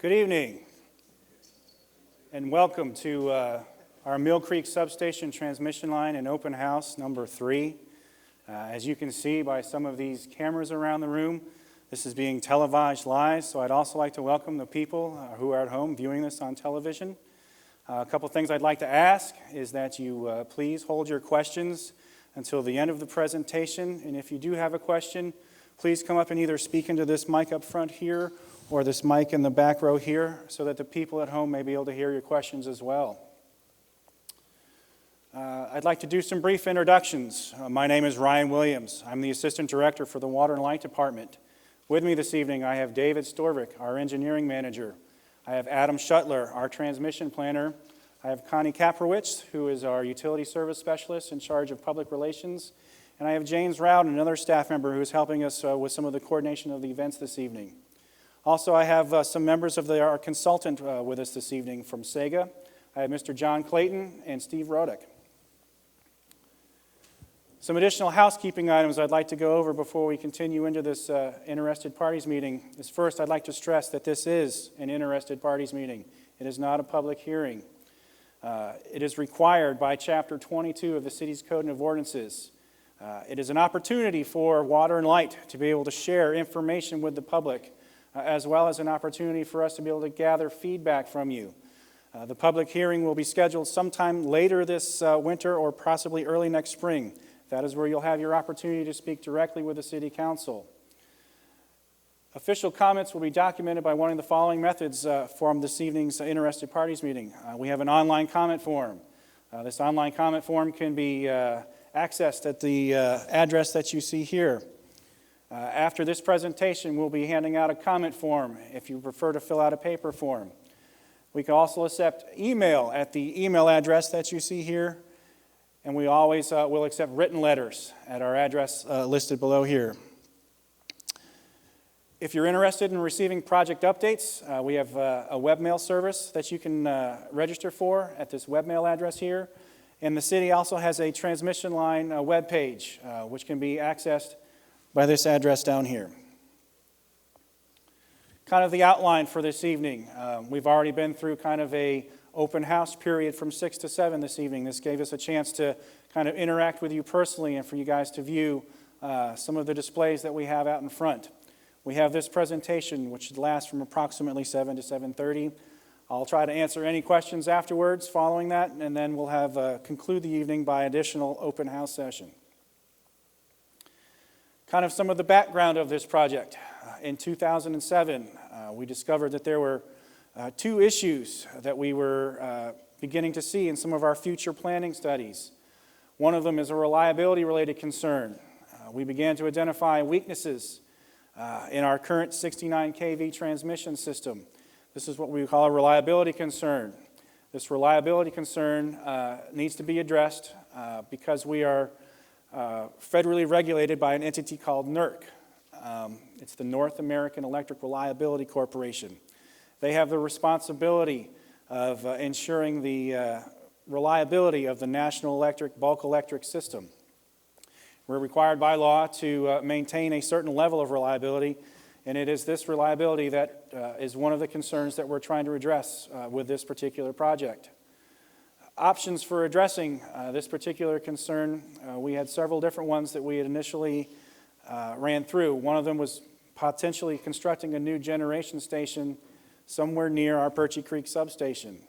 Good evening, and welcome to our Mill Creek Substation Transmission Line and Open House number 3. As you can see by some of these cameras around the room, this is being televised live, so I'd also like to welcome the people who are at home viewing this on television. A couple things I'd like to ask is that you please hold your questions until the end of the presentation, and if you do have a question, please come up and either speak into this mic up front here or this mic in the back row here so that the people at home may be able to hear your questions as well. I'd like to do some brief introductions. My name is Ryan Williams. I'm the Assistant Director for the Water and Light Department. With me this evening, I have David Storvik, our Engineering Manager. I have Adam Schuttler, our Transmission Planner. I have Connie Kaprowicz, who is our Utility Service Specialist in charge of Public Relations. And I have James Rowden, another staff member who is helping us with some of the coordination of the events this evening. Also, I have some members of our consultant with us this evening from SEGA. I have Mr. John Clayton and Steve Rodick. Some additional housekeeping items I'd like to go over before we continue into this Interested Parties meeting. First, I'd like to stress that this is an Interested Parties meeting. It is not a public hearing. It is required by Chapter 22 of the City's Code of Ordinances. It is an opportunity for Water and Light to be able to share information with the public, as well as an opportunity for us to be able to gather feedback from you. The public hearing will be scheduled sometime later this winter or possibly early next spring. That is where you'll have your opportunity to speak directly with the City Council. Official comments will be documented by one of the following methods from this evening's Interested Parties meeting. We have an online comment form. This online comment form can be accessed at the address that you see here. After this presentation, we'll be handing out a comment form if you prefer to fill out a paper form. We can also accept email at the email address that you see here, and we always will accept written letters at our address listed below here. If you're interested in receiving project updates, we have a webmail service that you can register for at this webmail address here. And the city also has a transmission line webpage, which can be accessed by this address down here. Kind of the outline for this evening. We've already been through kind of a open house period from 6 to 7 this evening. This gave us a chance to kind of interact with you personally and for you guys to view some of the displays that we have out in front. We have this presentation, which should last from approximately 7 to 7:30. I'll try to answer any questions afterwards following that, and then we'll have conclude the evening by additional open house session. Kind of some of the background of this project. In 2007, we discovered that there were 2 issues that we were beginning to see in some of our future planning studies. One of them is a reliability-related concern. We began to identify weaknesses in our current 69 kV transmission system. This is what we call a reliability concern. This reliability concern needs to be addressed because we are federally regulated by an entity called NERC. It's the North American Electric Reliability Corporation. They have the responsibility of ensuring the reliability of the National Electric Bulk Electric System. We're required by law to maintain a certain level of reliability, and it is this reliability that is one of the concerns that we're trying to address with this particular project. Options for addressing this particular concern, we had several different ones that we had initially ran through. One of them was potentially constructing a new generation station somewhere near our Perchie Creek substation.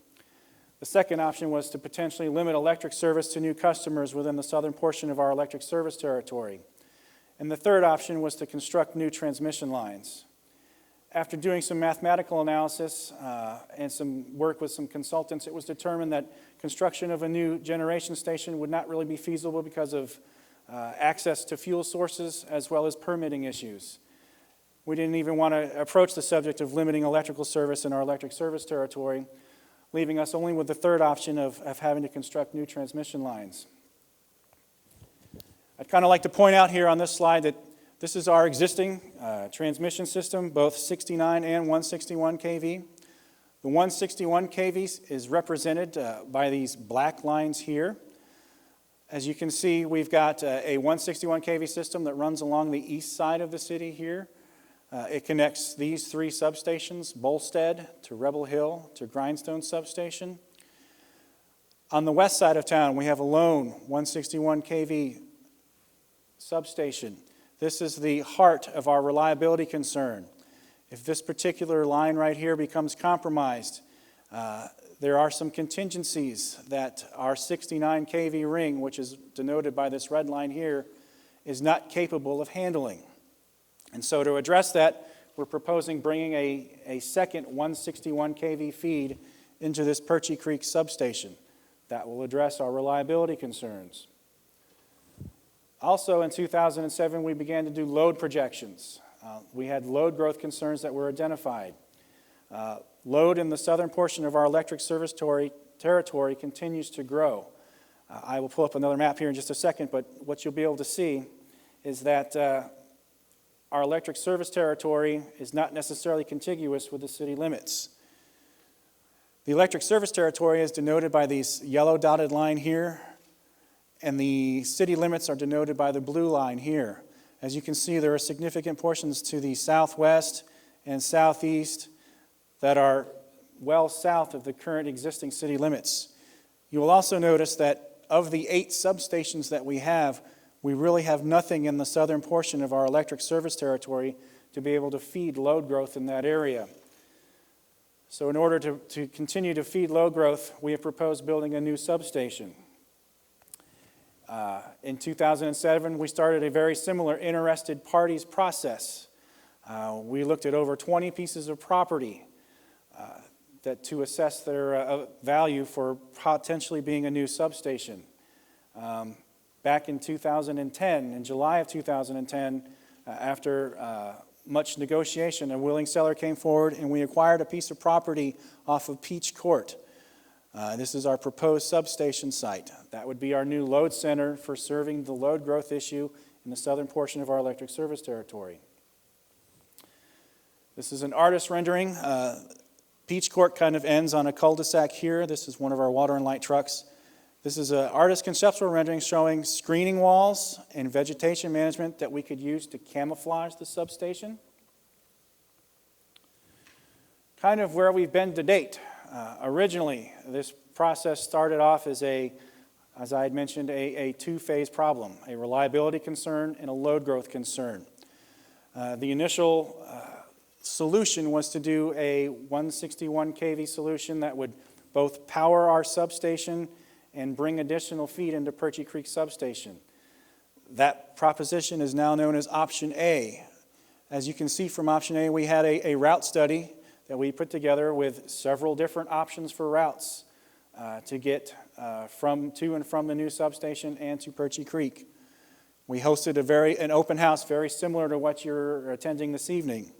The second option was to potentially limit electric service to new customers within the southern portion of our electric service territory. And the third option was to construct new transmission lines. After doing some mathematical analysis and some work with some consultants, it was determined that construction of a new generation station would not really be feasible because of access to fuel sources as well as permitting issues. We didn't even want to approach the subject of limiting electrical service in our electric service territory, leaving us only with the third option of having to construct new transmission lines. I'd kind of like to point out here on this slide that this is our existing transmission system, both 69 and 161 kV. The 161 kV is represented by these black lines here. As you can see, we've got a 161 kV system that runs along the east side of the city here. It connects these three substations, Bolstead to Rebel Hill to Grindstone Substation. On the west side of town, we have a lone 161 kV substation. This is the heart of our reliability concern. If this particular line right here becomes compromised, there are some contingencies that our 69 kV ring, which is denoted by this red line here, is not capable of handling. And so to address that, we're proposing bringing a second 161 kV feed into this Perchie Creek substation. That will address our reliability concerns. Also in 2007, we began to do load projections. We had load growth concerns that were identified. Load in the southern portion of our electric service territory continues to grow. I will pull up another map here in just a second, but what you'll be able to see is that our electric service territory is not necessarily contiguous with the city limits. The electric service territory is denoted by these yellow dotted line here, and the city limits are denoted by the blue line here. As you can see, there are significant portions to the southwest and southeast that are well south of the current existing city limits. You will also notice that of the 8 substations that we really have nothing in the southern portion of our electric service territory to be able to feed load growth in that area. So in order to continue to feed load growth, we have proposed building a new substation. In 2007, we started a very similar interested parties process. We looked at over 20 pieces of property to assess their value for potentially being a new substation. Back in 2010, in July of 2010, after much negotiation, a willing seller came forward and we acquired a piece of property off of Peach Court. This is our proposed substation site. That would be our new load center for serving the load growth issue in the southern portion of our electric service territory. This is an artist rendering. Peach Court kind of ends on a cul-de-sac here. This is one of our water and light trucks. This is an artist conceptual rendering showing screening walls and vegetation management that we could use to camouflage the substation. Kind of where we've been to date. Originally, this process started off as I had mentioned, a two-phase problem, a reliability concern and a load growth concern. The initial solution was to do a 161 kV solution that would both power our substation and bring additional feed into Perchie Creek Substation. That proposition is now known as Option A. As you can see from Option A, we had a route study that we put together with several different options for routes to get to and from the new substation and to Perchie Creek. We hosted an open house very similar to what you're attending this evening.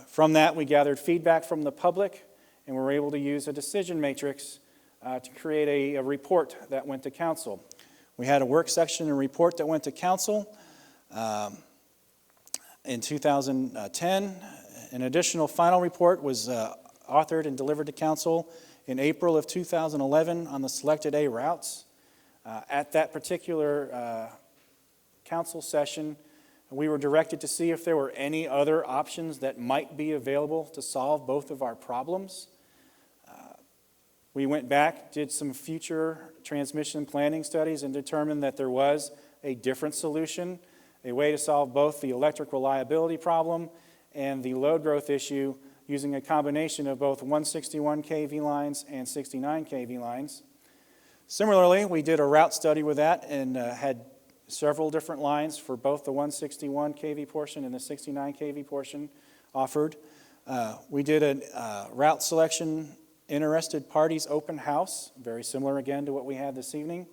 From that, we gathered feedback from the public and were able to use a decision matrix to create a report that went to council. We had a work section and report that went to council in 2010. An additional final report was authored and delivered to council in April of 2011 on the selected A routes. At that particular council session, we were directed to see if there were any other options that might be available to solve both of our problems. We went back, did some future transmission planning studies, and determined that there was a different solution, a way to solve both the electric reliability problem and the load growth issue using a combination of both 161 kV lines and 69 kV lines. Similarly, we did a route study with that and had several different lines for both the 161 kV portion and the 69 kV portion offered. We did a route selection interested parties open house, very similar again to what we had this evening.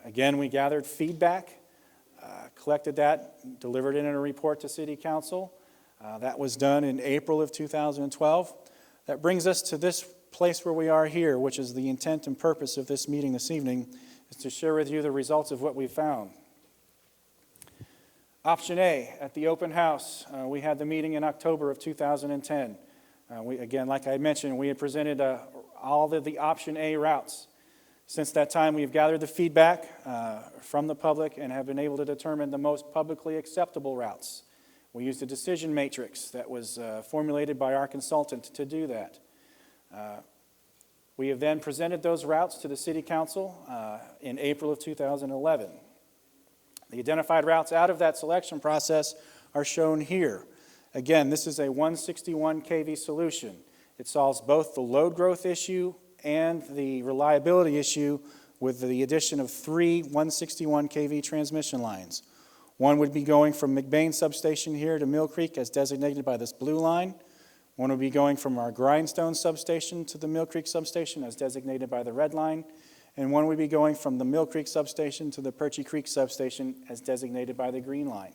Again, we gathered feedback, collected that, delivered it in a report to City Council. That was done in April of 2012. That brings us to this place where we are here, which is the intent and purpose of this meeting this evening, is to share with you the results of what we found. Option A, at the open house, we had the meeting in October of 2010. Again, like I mentioned, we had presented all of the Option A routes. Since that time, we've gathered the feedback from the public and have been able to determine the most publicly acceptable routes. We used a decision matrix that was formulated by our consultant to do that. We have then presented those routes to the City Council in April of 2011. The identified routes out of that selection process are shown here. Again, this is a 161 kV solution. It solves both the load growth issue and the reliability issue with the addition of 3 161 kV transmission lines. One would be going from McBain substation here to Mill Creek as designated by this blue line. One would be going from our Grindstone substation to the Mill Creek substation as designated by the red line. And one would be going from the Mill Creek substation to the Perchie Creek substation as designated by the green line.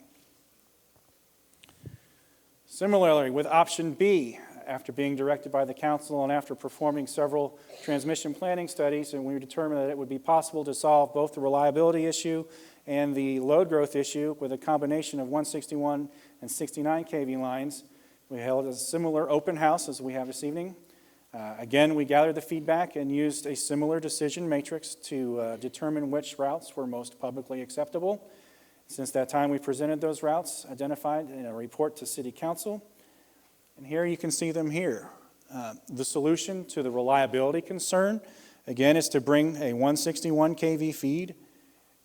Similarly, with option B, after being directed by the council and after performing several transmission planning studies, and we determined that it would be possible to solve both the reliability issue and the load growth issue with a combination of 161 and 69 kV lines. We held a similar open house as we have this evening. Again, we gathered the feedback and used a similar decision matrix to determine which routes were most publicly acceptable. Since that time, we presented those routes identified in a report to City Council. And here you can see them here. The solution to the reliability concern, again, is to bring a 161 kV feed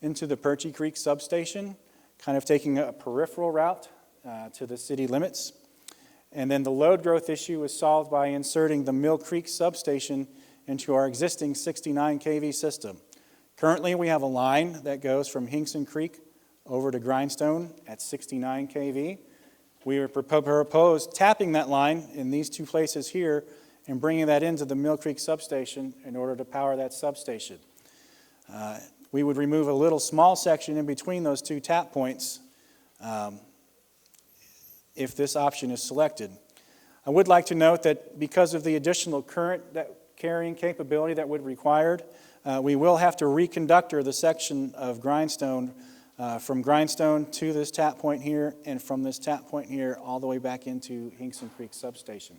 into the Perchie Creek substation, kind of taking a peripheral route to the city limits. And then the load growth issue is solved by inserting the Mill Creek substation into our existing 69 kV system. Currently, we have a line that goes from Hinkson Creek over to Grindstone at 69 kV. We proposed tapping that line in these two places here and bringing that into the Mill Creek substation in order to power that substation. We would remove a little small section in between those two tap points if this option is selected. I would like to note that because of the additional current carrying capability that would be required, we will have to reconductor the section of Grindstone from Grindstone to this tap point here and from this tap point here all the way back into Hinkson Creek substation.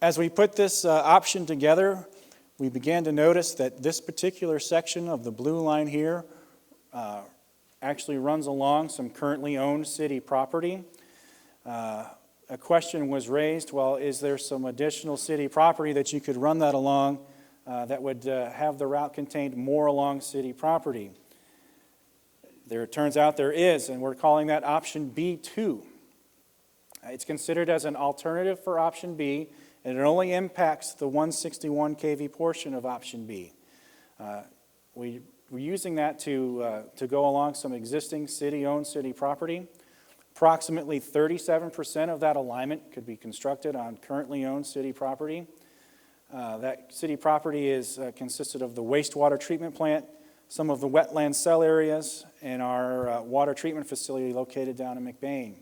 As we put this option together, we began to notice that this particular section of the blue line here actually runs along some currently owned city property. A question was raised, well, is there some additional city property that you could run that along that would have the route contained more along city property? It turns out there is, and we're calling that option B2. It's considered as an alternative for option B, and it only impacts the 161 kV portion of option B. We're using that to go along some existing city-owned city property. Approximately 37% of that alignment could be constructed on currently owned city property. That city property is consisted of the wastewater treatment plant, some of the wetland cell areas, and our water treatment facility located down in McBain.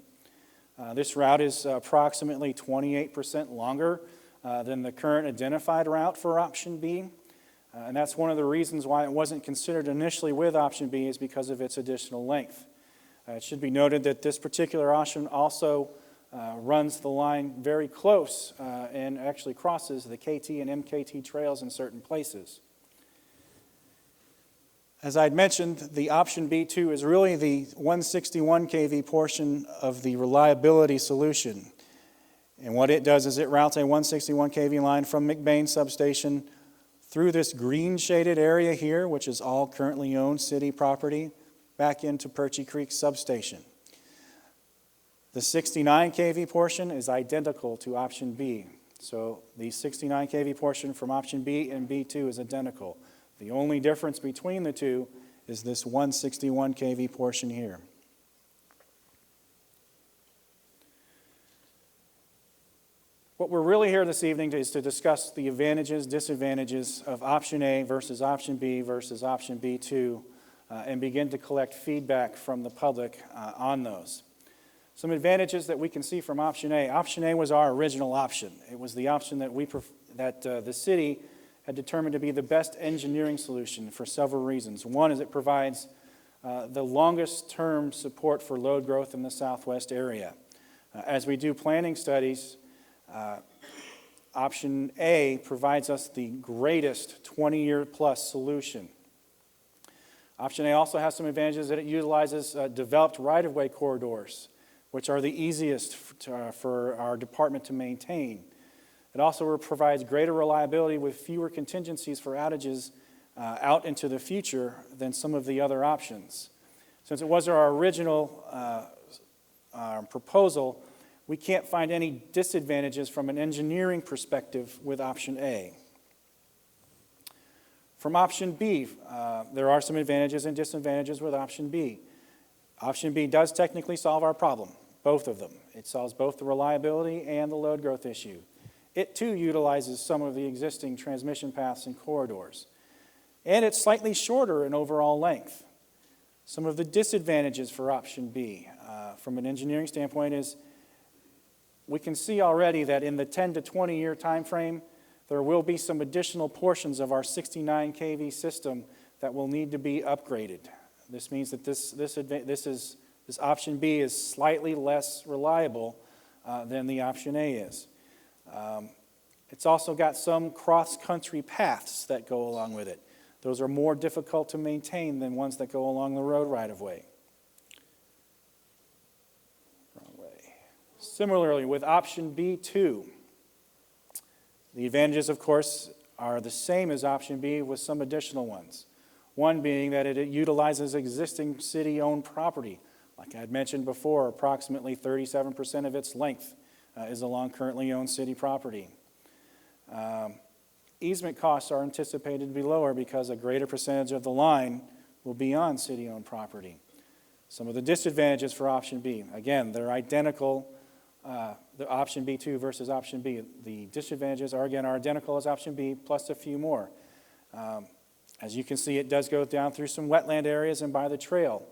This route is approximately 28% longer than the current identified route for option B. And that's one of the reasons why it wasn't considered initially with option B, is because of its additional length. It should be noted that this particular option also runs the line very close and actually crosses the KT and MKT trails in certain places. As I'd mentioned, the option B2 is really the 161 kV portion of the reliability solution. And what it does is it routes a 161 kV line from McBain substation through this green shaded area here, which is all currently owned city property, back into Perchie Creek substation. The 69 kV portion is identical to option B. So the 69 kV portion from option B and B2 is identical. The only difference between the two is this 161 kV portion here. What we're really here this evening is to discuss the advantages, disadvantages of option A versus option B versus option B2 and begin to collect feedback from the public on those. Some advantages that we can see from option A. Option A was our original option. It was the option that the city had determined to be the best engineering solution for several reasons. One is it provides the longest term support for load growth in the southwest area. As we do planning studies, option A provides us the greatest 20-year plus solution. Option A also has some advantages that it utilizes developed right-of-way corridors which are the easiest for our department to maintain. It also provides greater reliability with fewer contingencies for outages out into the future than some of the other options. Since it was our original proposal, we can't find any disadvantages from an engineering perspective with option A. From option B, there are some advantages and disadvantages with option B. Option B does technically solve our problem, both of them. It solves both the reliability and the load growth issue. It too utilizes some of the existing transmission paths and corridors. And it's slightly shorter in overall length. Some of the disadvantages for option B from an engineering standpoint is we can see already that in the 10 to 20 year time frame, there will be some additional portions of our 69 kV system that will need to be upgraded. This means that this option B is slightly less reliable than the option A is. It's also got some cross-country paths that go along with it. Those are more difficult to maintain than ones that go along the road right-of-way. Similarly, with option B2, the advantages, of course, are the same as option B with some additional ones. One being that it utilizes existing city-owned property. Like I had mentioned before, approximately 37% of its length is along currently owned city property. Easement costs are anticipated to be lower because a greater percentage of the line will be on city-owned property. Some of the disadvantages for option B, again, they're identical, the option B2 versus option B. The disadvantages are identical as option B, plus a few more. As you can see, it does go down through some wetland areas and by the trail.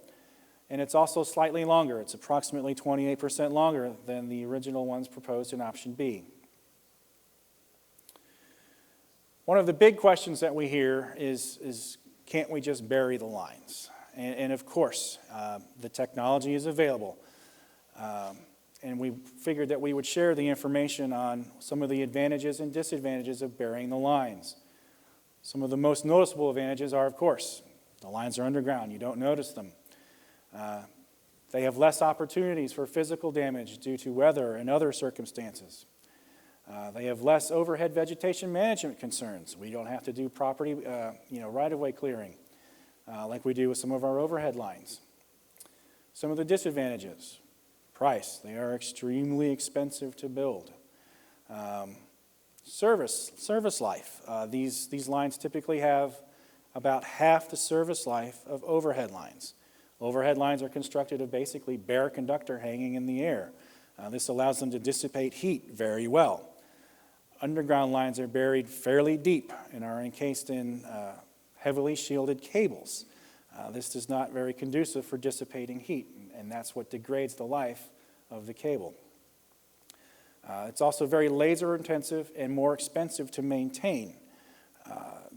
And it's also slightly longer. It's approximately 28% longer than the original ones proposed in option B. One of the big questions that we hear is can't we just bury the lines? And of course, the technology is available. And we figured that we would share the information on some of the advantages and disadvantages of burying the lines. Some of the most noticeable advantages are, of course, the lines are underground. You don't notice them. They have less opportunities for physical damage due to weather and other circumstances. They have less overhead vegetation management concerns. We don't have to do property, right-of-way clearing like we do with some of our overhead lines. Some of the disadvantages: price. They are extremely expensive to build. Service life. These lines typically have about half the service life of overhead lines. Overhead lines are constructed of basically bare conductor hanging in the air. This allows them to dissipate heat very well. Underground lines are buried fairly deep and are encased in heavily shielded cables. This is not very conducive for dissipating heat, and that's what degrades the life of the cable. It's also very laser intensive and more expensive to maintain.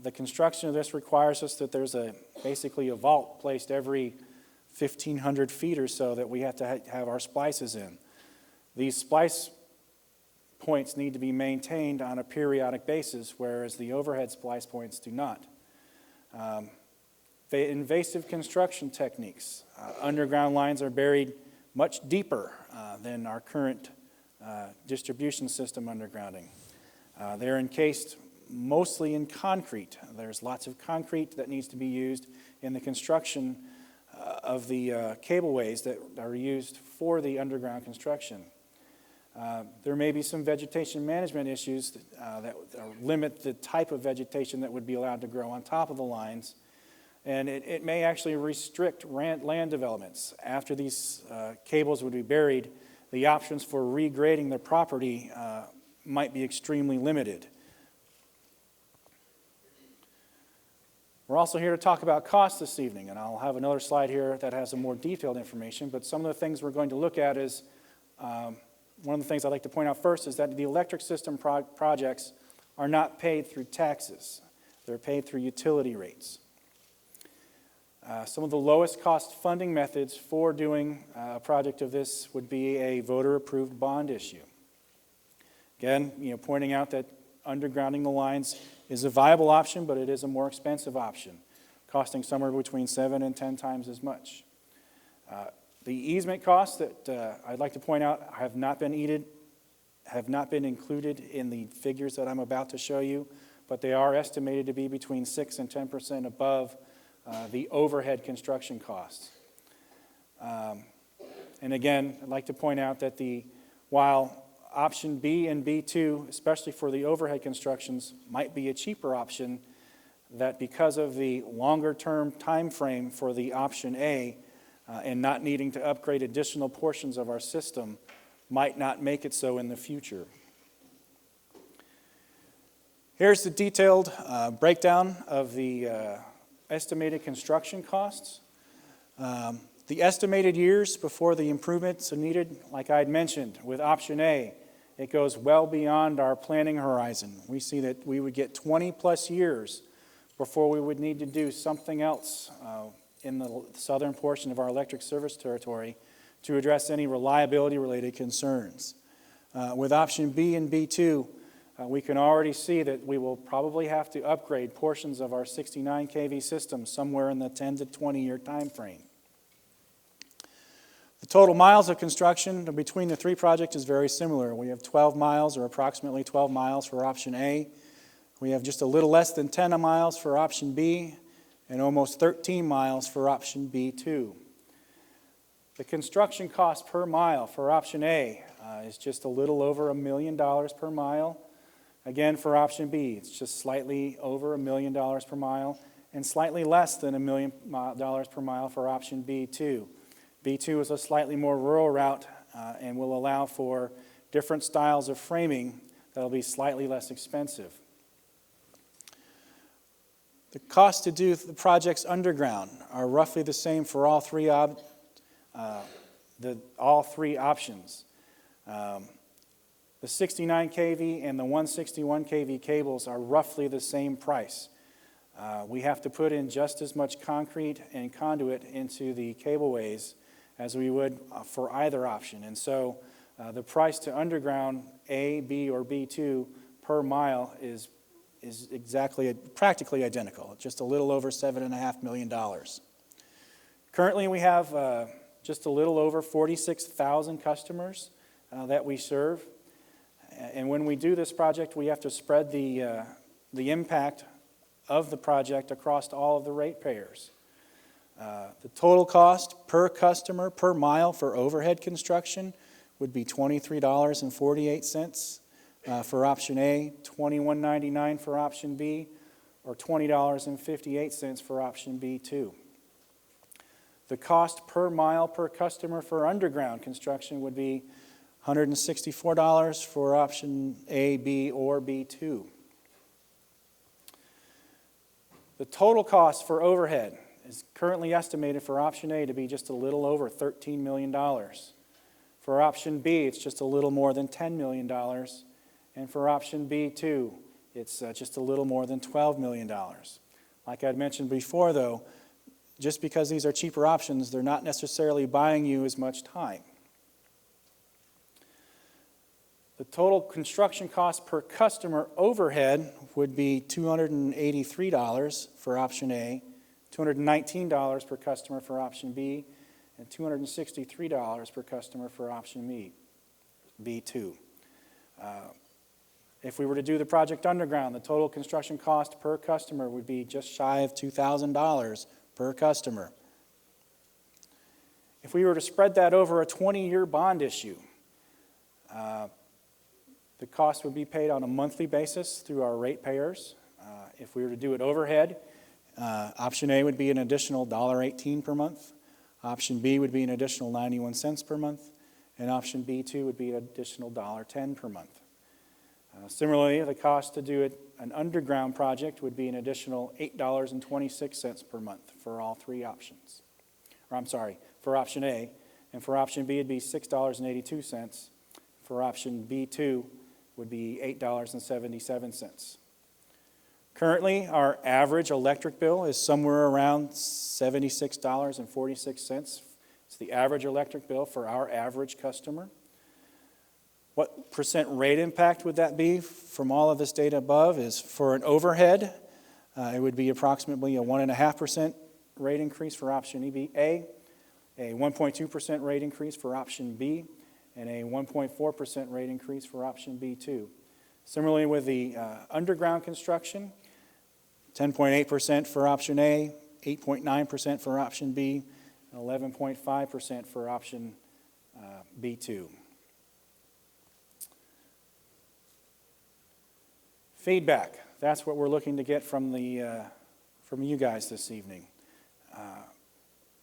The construction of this requires us that there's basically a vault placed every 1,500 feet or so that we have to have our splices in. These splice points need to be maintained on a periodic basis, whereas the overhead splice points do not. The invasive construction techniques. Underground lines are buried much deeper than our current distribution system undergrounding. They're encased mostly in concrete. There's lots of concrete that needs to be used in the construction of the cableways that are used for the underground construction. There may be some vegetation management issues that limit the type of vegetation that would be allowed to grow on top of the lines. And it may actually restrict land developments. After these cables would be buried, the options for regrading the property might be extremely limited. We're also here to talk about cost this evening, and I'll have another slide here that has some more detailed information, but some of the things we're going to look at is, one of the things I'd like to point out first is that the electric system projects are not paid through taxes. They're paid through utility rates. Some of the lowest cost funding methods for doing a project of this would be a voter-approved bond issue. Again, pointing out that undergrounding the lines is a viable option, but it is a more expensive option, costing somewhere between 7 and 10 times as much. The easement costs that I'd like to point out have not been included in the figures that I'm about to show you, but they are estimated to be between 6 and 10% above the overhead construction costs. And again, I'd like to point out that while option B and B2, especially for the overhead constructions, might be a cheaper option, that because of the longer-term time frame for the option A and not needing to upgrade additional portions of our system, might not make it so in the future. Here's the detailed breakdown of the estimated construction costs. The estimated years before the improvements are needed, like I had mentioned, with option A, it goes well beyond our planning horizon. We see that we would get 20 plus years before we would need to do something else in the southern portion of our electric service territory to address any reliability-related concerns. With option B and B2, we can already see that we will probably have to upgrade portions of our 69 kV system somewhere in the 10 to 20 year time frame. The total miles of construction between the three projects is very similar. We have 12 miles, or approximately 12 miles for option A. We have just a little less than 10 miles for option B, and almost 13 miles for option B2. The construction cost per mile for option A is just a little over $1 million per mile. Again, for option B, it's just slightly over $1 million per mile, and slightly less than $1 million per mile for option B2. B2 is a slightly more rural route and will allow for different styles of framing that will be slightly less expensive. The cost to do the projects underground are roughly the same for all three options. The 69 kV and the 161 kV cables are roughly the same price. We have to put in just as much concrete and conduit into the cableways as we would for either option. And so the price to underground A, B, or B2 per mile is practically identical, just a little over $7.5 million. Currently, we have just a little over 46,000 customers that we serve. And when we do this project, we have to spread the impact of the project across all of the ratepayers. The total cost per customer per mile for overhead construction would be $23.48 for option A, $21.99 for option B, or $20.58 for option B2. The cost per mile per customer for underground construction would be $164 for option A, B, or B2. The total cost for overhead is currently estimated for option A to be just a little over $13 million. For option B, it's just a little more than $10 million. And for option B2, it's just a little more than $12 million. Like I'd mentioned before, though, just because these are cheaper options, they're not necessarily buying you as much time. The total construction cost per customer overhead would be $283 for option A, $219 per customer for option B, and $263 per customer for option B2. If we were to do the project underground, the total construction cost per customer would be just shy of $2,000 per customer. If we were to spread that over a 20-year bond issue, the cost would be paid on a monthly basis through our ratepayers. If we were to do it overhead, option A would be an additional $1.18 per month. Option B would be an additional 91 cents per month. And option B2 would be an additional $1.10 per month. Similarly, the cost to do an underground project would be an additional $8.26 per month for all three options. For option A. And for option B, it'd be $6.82. For option B2 would be $8.77. Currently, our average electric bill is somewhere around $76.46. It's the average electric bill for our average customer. What percent rate impact would that be from all of this data above is for an overhead, it would be approximately a 1.5% rate increase for option A. a 1.2% rate increase for option B, and a 1.4% rate increase for option B2. Similarly with the underground construction, 10.8% for option A, 8.9% for option B, and 11.5% for option B2. Feedback. That's what we're looking to get from you guys this evening.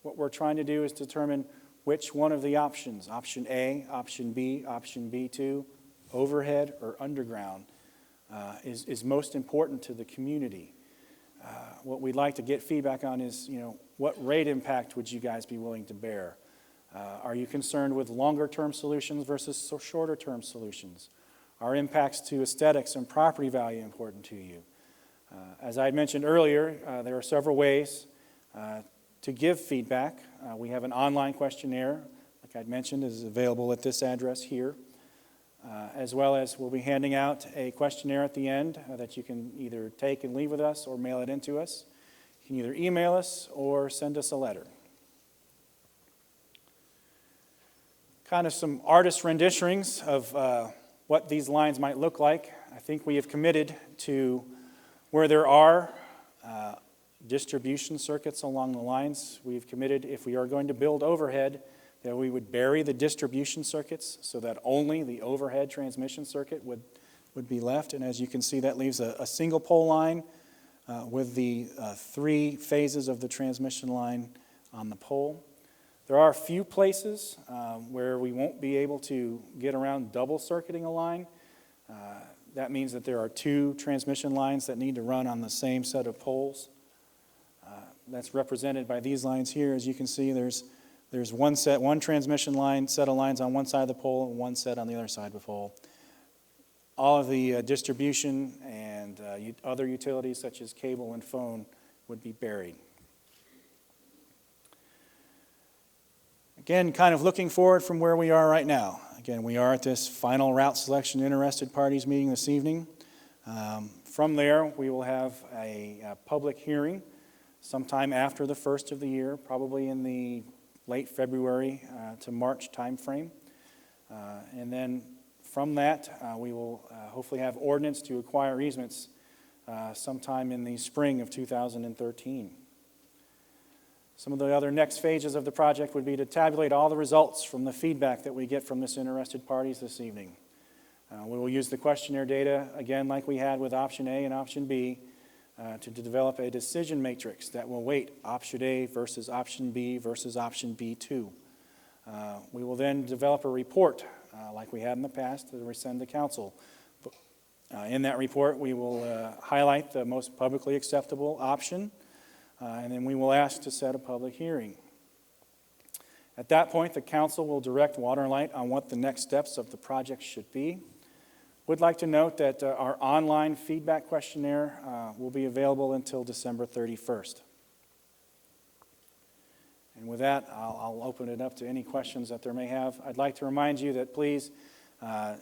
What we're trying to do is determine which one of the options, option A, option B, option B2, overhead or underground, is most important to the community. What we'd like to get feedback on is, what rate impact would you guys be willing to bear? Are you concerned with longer-term solutions versus shorter-term solutions? Are impacts to aesthetics and property value important to you? As I mentioned earlier, there are several ways to give feedback. We have an online questionnaire, like I'd mentioned, is available at this address here, as well as we'll be handing out a questionnaire at the end that you can either take and leave with us or mail it in to us. You can either email us or send us a letter. Kind of some artist renditions of what these lines might look like. I think we have committed to where there are distribution circuits along the lines. We've committed, if we are going to build overhead, that we would bury the distribution circuits so that only the overhead transmission circuit would be left. And as you can see, that leaves a single pole line with the 3 phases of the transmission line on the pole. There are a few places where we won't be able to get around double circuiting a line. That means that there are 2 transmission lines that need to run on the same set of poles. That's represented by these lines here. As you can see, there's one transmission line, set of lines on one side of the pole, and one set on the other side of the pole. All of the distribution and other utilities such as cable and phone would be buried. Again, kind of looking forward from where we are right now. Again, we are at this final route selection interested parties meeting this evening. From there, we will have a public hearing sometime after the first of the year, probably in the late February to March timeframe. And then from that, we will hopefully have ordinance to acquire easements sometime in the spring of 2013. Some of the other next phases of the project would be to tabulate all the results from the feedback that we get from this interested parties this evening. We will use the questionnaire data, again, like we had with option A and option B, to develop a decision matrix that will weight option A versus option B versus option B2. We will then develop a report, like we had in the past, that we send to council. In that report, we will highlight the most publicly acceptable option, and then we will ask to set a public hearing. At that point, the council will direct Water and Light on what the next steps of the project should be. Would like to note that our online feedback questionnaire will be available until December 31st. And with that, I'll open it up to any questions that there may have. I'd like to remind you that please,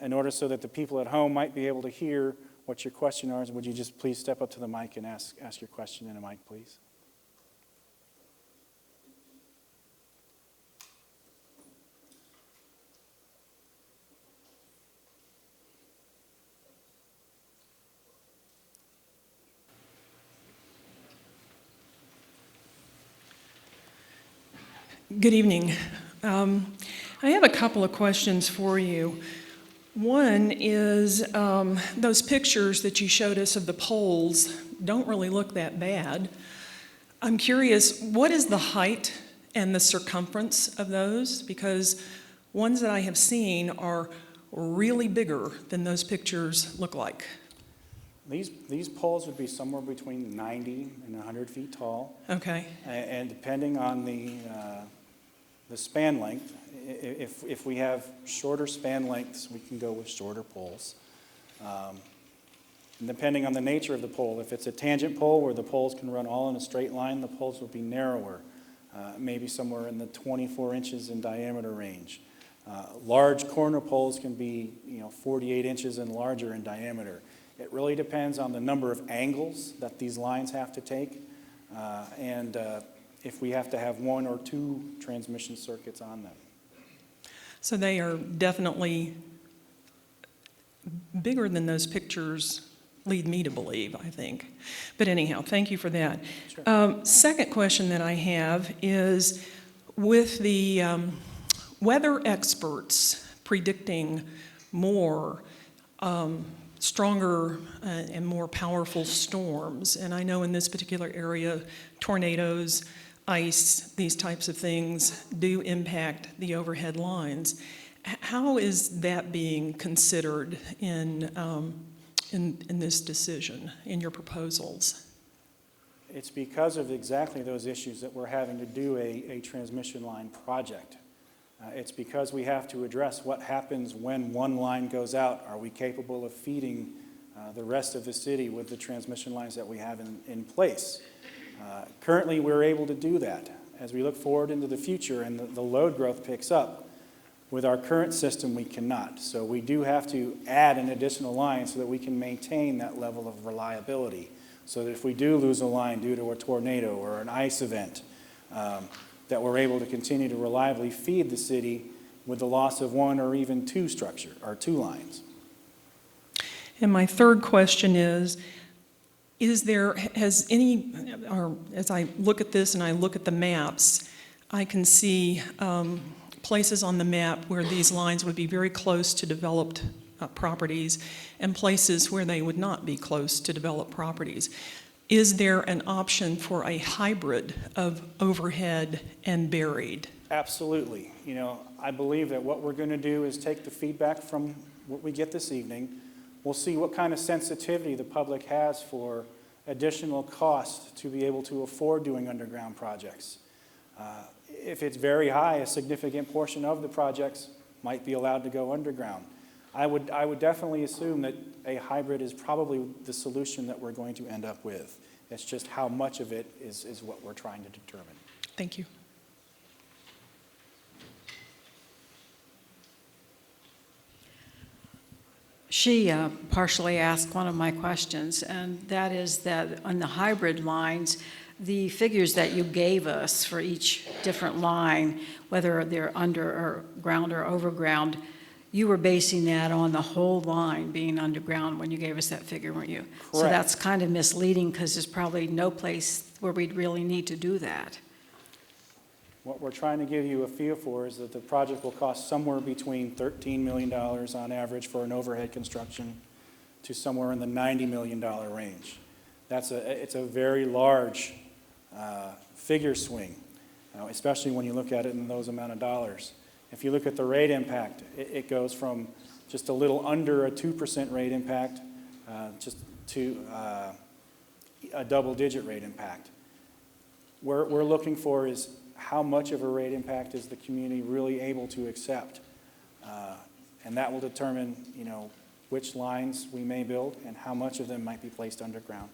in order so that the people at home might be able to hear what your question is, would you just please step up to the mic and ask your question in a mic, please? Good evening. I have a couple of questions for you. One is those pictures that you showed us of the poles don't really look that bad. I'm curious, what is the height and the circumference of those? Because ones that I have seen are really bigger than those pictures look like. These poles would be somewhere between 90 and 100 feet tall. Okay. And depending on the span length, if we have shorter span lengths, we can go with shorter poles. And depending on the nature of the pole, if it's a tangent pole where the poles can run all in a straight line, the poles will be narrower, maybe somewhere in the 24 inches in diameter range. Large corner poles can be 48 inches and larger in diameter. It really depends on the number of angles that these lines have to take and if we have to have one or two transmission circuits on them. So they are definitely bigger than those pictures lead me to believe, I think. But anyhow, thank you for that. Sure. Second question that I have is, with the weather experts predicting more stronger and more powerful storms, and I know in this particular area, tornadoes, ice, these types of things do impact the overhead lines. How is that being considered in this decision, in your proposals? It's because of exactly those issues that we're having to do a transmission line project. It's because we have to address what happens when one line goes out. Are we capable of feeding the rest of the city with the transmission lines that we have in place? Currently, we're able to do that. As we look forward into the future and the load growth picks up, with our current system, we cannot. So we do have to add an additional line so that we can maintain that level of reliability. So that if we do lose a line due to a tornado or an ice event, that we're able to continue to reliably feed the city with the loss of one or even two lines. And my third question is has any, or as I look at this and I look at the maps, I can see places on the map where these lines would be very close to developed properties and places where they would not be close to developed properties. Is there an option for a hybrid of overhead and buried? Absolutely. You know, I believe that what we're going to do is take the feedback from what we get this evening. We'll see what kind of sensitivity the public has for additional cost to be able to afford doing underground projects. If it's very high, a significant portion of the projects might be allowed to go underground. I would definitely assume that a hybrid is probably the solution that we're going to end up with. It's just how much of it is what we're trying to determine. Thank you. She partially asked one of my questions, and that is that on the hybrid lines, the figures that you gave us for each different line, whether they're underground or overground, you were basing that on the whole line being underground when you gave us that figure, weren't you? Correct. So that's kind of misleading because there's probably no place where we'd really need to do that. What we're trying to give you a feel for is that the project will cost somewhere between $13 million on average for an overhead construction to somewhere in the $90 million range. It's a very large figure swing, especially when you look at it in those amount of dollars. If you look at the rate impact, it goes from just a little under a 2% rate impact just to a double-digit rate impact. What we're looking for is how much of a rate impact is the community really able to accept, and that will determine, you know, which lines we may build and how much of them might be placed underground.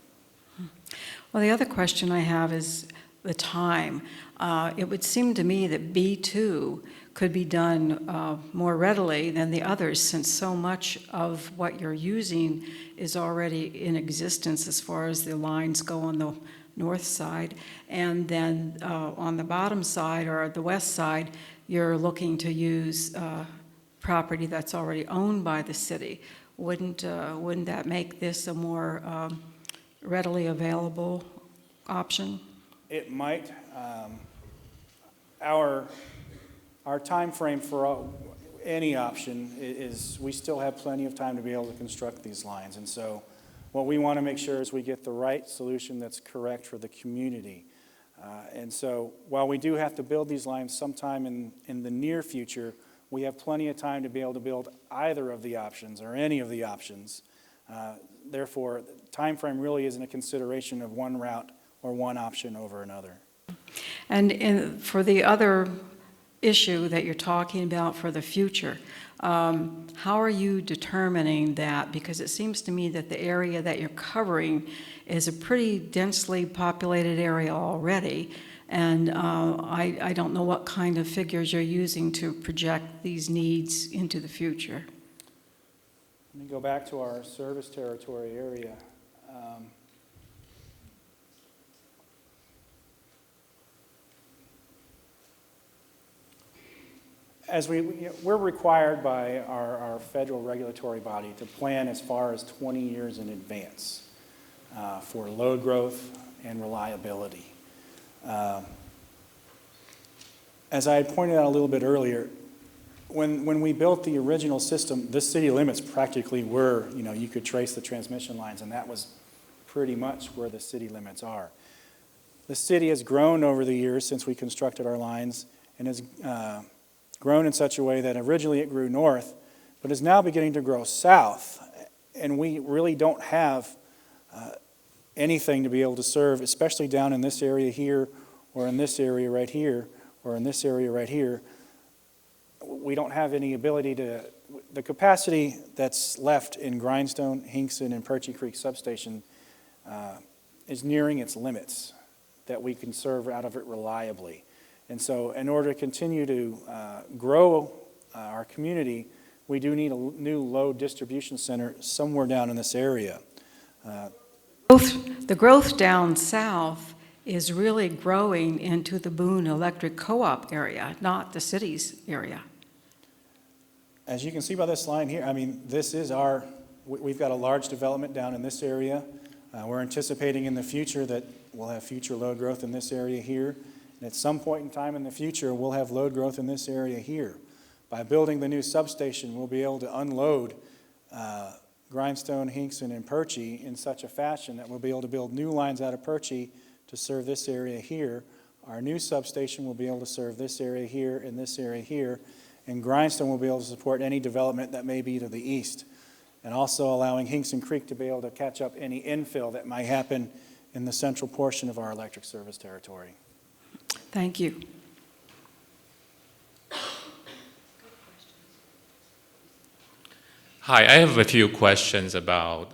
Well, the other question I have is the time. It would seem to me that B2 could be done more readily than the others, since so much of what you're using is already in existence as far as the lines go on the north side. And then on the bottom side or the west side, you're looking to use property that's already owned by the city. Wouldn't that make this a more readily available option? It might. Our time frame for any option is we still have plenty of time to be able to construct these lines. And so what we want to make sure is we get the right solution that's correct for the community. And so while we do have to build these lines sometime in the near future, we have plenty of time to be able to build either of the options or any of the options. Therefore, time frame really isn't a consideration of one route or one option over another. And for the other issue that you're talking about for the future, how are you determining that? Because it seems to me that the area that you're covering is a pretty densely populated area already, and I don't know what kind of figures you're using to project these needs into the future. Let me go back to our service territory area. As we're required by our federal regulatory body to plan as far as 20 years in advance for load growth and reliability. As I had pointed out a little bit earlier, when we built the original system, the city limits practically were, you could trace the transmission lines, and that was pretty much where the city limits are. The city has grown over the years since we constructed our lines and has grown in such a way that originally it grew north, but is now beginning to grow south. And we really don't have anything to be able to serve, especially down in this area here, or in this area right here, or in this area right here. We don't have any ability to, the capacity that's left in Grindstone, Hinkson, and Perchie Creek substation is nearing its limits that we can serve out of it reliably. And so in order to continue to grow our community, we do need a new load distribution center somewhere down in this area. The growth down south is really growing into the Boone Electric Co-op area, not the city's area. As you can see by this line here, this is we've got a large development down in this area. We're anticipating in the future that we'll have future load growth in this area here. And at some point in time in the future, we'll have load growth in this area here. By building the new substation, we'll be able to unload Grindstone, Hinkson, and Perchie in such a fashion that we'll be able to build new lines out of Perchie to serve this area here. Our new substation will be able to serve this area here and this area here. And Grindstone will be able to support any development that may be to the east. And also allowing Hinkson Creek to be able to catch up any infill that might happen in the central portion of our electric service territory. Thank you. Hi, I have a few questions about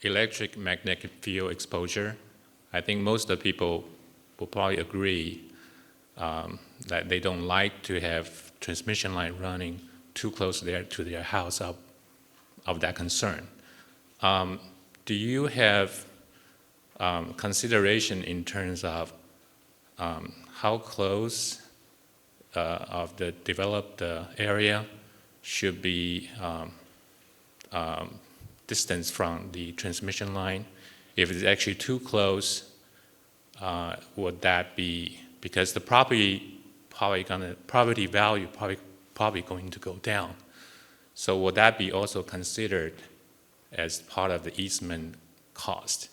electric magnetic field exposure. I think most of the people will probably agree that they don't like to have transmission line running too close to their house of that concern. Do you have consideration in terms of how close of the developed area should be distance from the transmission line? If it's actually too close, would that be, because the property value probably going to go down. So would that be also considered as part of the easement cost?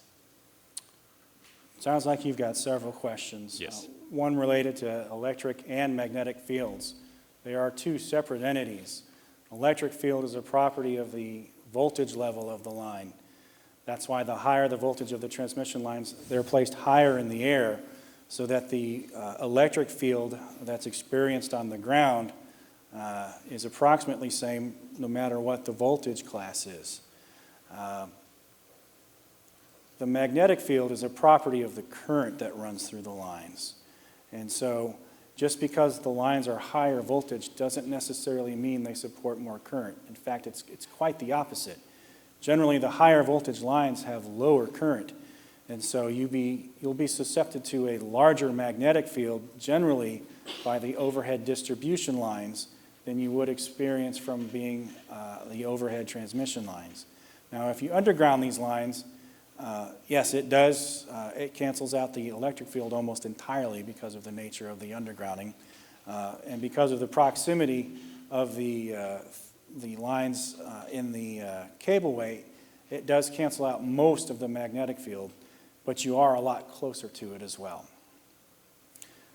Sounds like you've got several questions. Yes. One related to electric and magnetic fields. They are two separate entities. Electric field is a property of the voltage level of the line. That's why the higher the voltage of the transmission lines, they're placed higher in the air so that the electric field that's experienced on the ground is approximately same no matter what the voltage class is. The magnetic field is a property of the current that runs through the lines. And so just because the lines are higher voltage doesn't necessarily mean they support more current. In fact, it's quite the opposite. Generally, the higher voltage lines have lower current. And so you'll be susceptible to a larger magnetic field generally by the overhead distribution lines than you would experience from being the overhead transmission lines. Now, if you underground these lines, yes, it does. It cancels out the electric field almost entirely because of the nature of the undergrounding and because of the proximity of the lines in the cableway. It does cancel out most of the magnetic field, but you are a lot closer to it as well.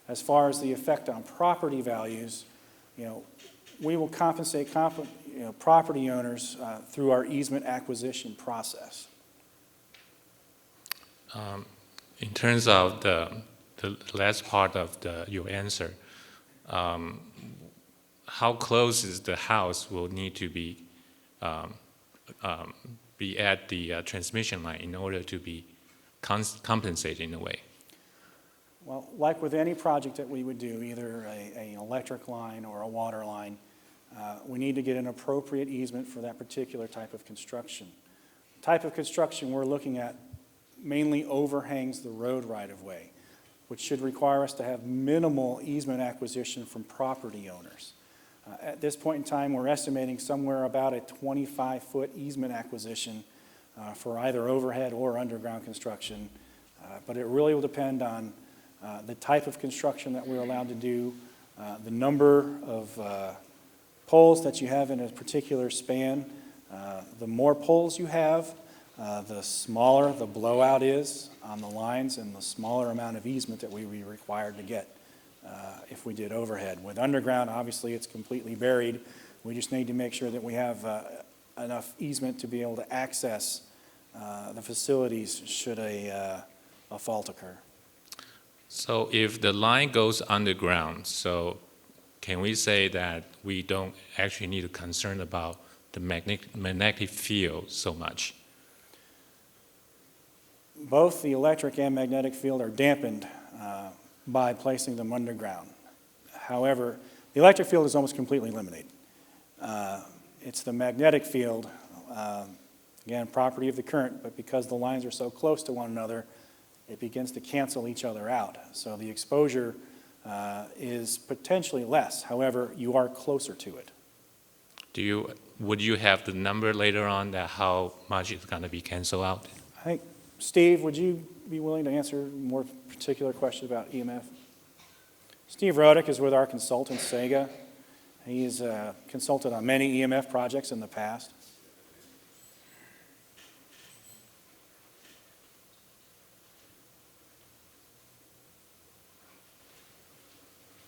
As far as the effect on property values, we will compensate property owners through our easement acquisition process. In terms of the last part of your answer, how close is the house will need to be at the transmission line in order to be compensated in a way? Well, like with any project that we would do, either an electric line or a water line, we need to get an appropriate easement for that particular type of construction. The type of construction we're looking at mainly overhangs the road right-of-way, which should require us to have minimal easement acquisition from property owners. At this point in time, we're estimating somewhere about a 25-foot easement acquisition for either overhead or underground construction. But it really will depend on the type of construction that we're allowed to do, the number of poles that you have in a particular span. The more poles you have, the smaller the blowout is on the lines and the smaller amount of easement that we would be required to get if we did overhead. With underground, obviously, it's completely buried. We just need to make sure that we have enough easement to be able to access the facilities should a fault occur. So if the line goes underground, so can we say that we don't actually need to concern about the magnetic field so much? Both the electric and magnetic field are dampened by placing them underground. However, the electric field is almost completely eliminated. It's the magnetic field, again, property of the current, but because the lines are so close to one another, it begins to cancel each other out. So the exposure is potentially less. However, you are closer to it. Would you have the number later on that how much is going to be canceled out? I think, Steve, would you be willing to answer a more particular question about EMF? Steve Rodick is with our consultant, Sega. He's consulted on many EMF projects in the past.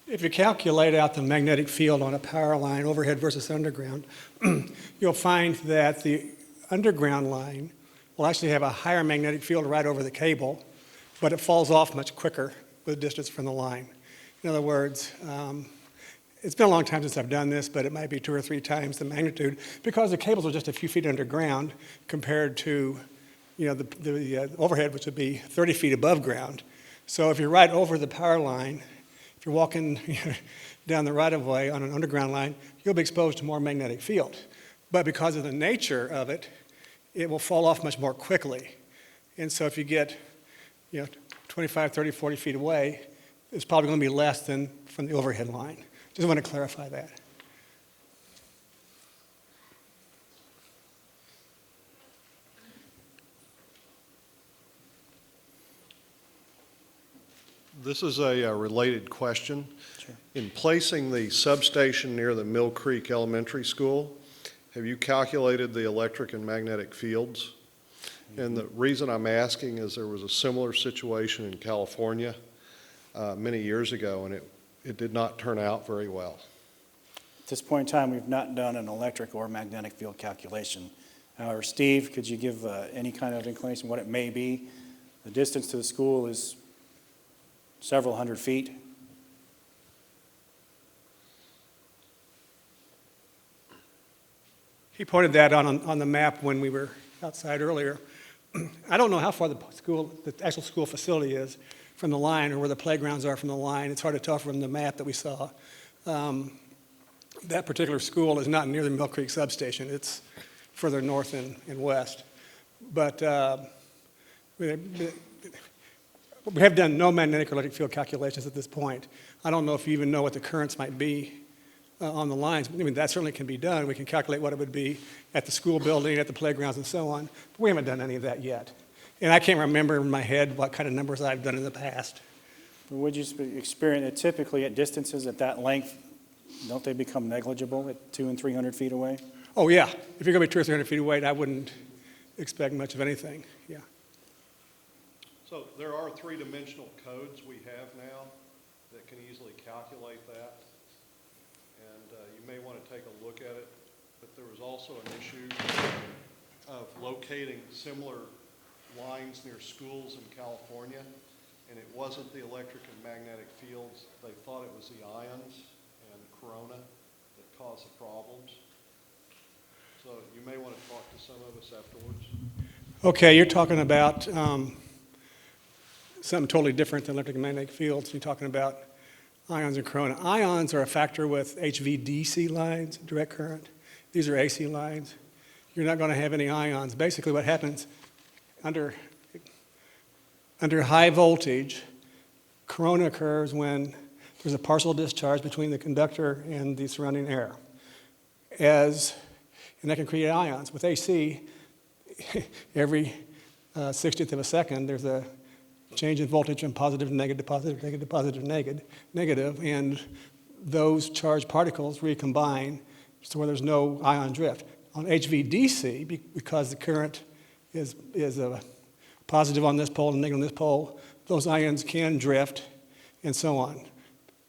If you calculate out the magnetic field on a power line, overhead versus underground, you'll find that the underground line will actually have a higher magnetic field right over the cable, but it falls off much quicker with distance from the line. In other words, it's been a long time since I've done this, but it might be 2 or 3 times the magnitude because the cables are just a few feet underground compared to, the overhead, which would be 30 feet above ground. So if you're right over the power line, if you're walking down the right-of-way on an underground line, you'll be exposed to more magnetic field. But because of the nature of it, it will fall off much more quickly. And so if you get 25, 30, 40 feet away, it's probably going to be less than from the overhead line. Just want to clarify that. This is a related question. Sure. In placing the substation near the Mill Creek Elementary School, have you calculated the electric and magnetic fields? And the reason I'm asking is there was a similar situation in California many years ago, and it did not turn out very well. At this point in time, we've not done an electric or magnetic field calculation. However, Steve, could you give any kind of inclination what it may be? The distance to the school is several hundred feet. He pointed that on the map when we were outside earlier. I don't know how far the actual school facility is from the line or where the playgrounds are from the line. It's hard to tell from the map that we saw. That particular school is not near the Mill Creek substation. It's further north and west. But we have done no magnetic or electric field calculations at this point. I don't know if you even know what the currents might be on the lines. I mean, that certainly can be done. We can calculate what it would be at the school building, at the playgrounds, and so on. But we haven't done any of that yet. And I can't remember in my head what kind of numbers I've done in the past. Would you experience it typically at distances at that length? Don't they become negligible at 200 and 300 feet away? Oh, yeah. If you're going to be 200 or 300 feet away, I wouldn't expect much of anything. Yeah. So there are 3-dimensional codes we have now that can easily calculate that. And you may want to take a look at it. But there was also an issue of locating similar lines near schools in California. And it wasn't the electric and magnetic fields. They thought it was the ions and corona that caused the problems. So you may want to talk to some of us afterwards. Okay, you're talking about something totally different than electric and magnetic fields. You're talking about ions and corona. Ions are a factor with HVDC lines, direct current. These are AC lines. You're not going to have any ions. Basically what happens under high voltage, Corona occurs when there's a partial discharge between the conductor and the surrounding air. And that can create ions. With AC, every 60th of a second, there's a change in voltage from positive to negative to positive, negative to positive, negative, and those charged particles recombine so where there's no ion drift. On HVDC, because the current is positive on this pole and negative on this pole, those ions can drift and so on.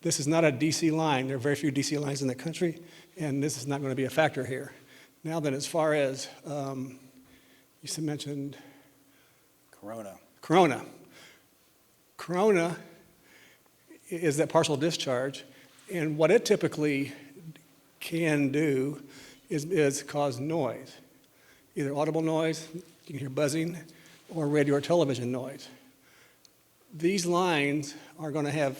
This is not a DC line. There are very few DC lines in the country, and this is not going to be a factor here. Now then, as far as you mentioned Corona. Corona is that partial discharge, and what it typically can do is cause noise, either audible noise, you can hear buzzing, or radio or television noise. These lines are going to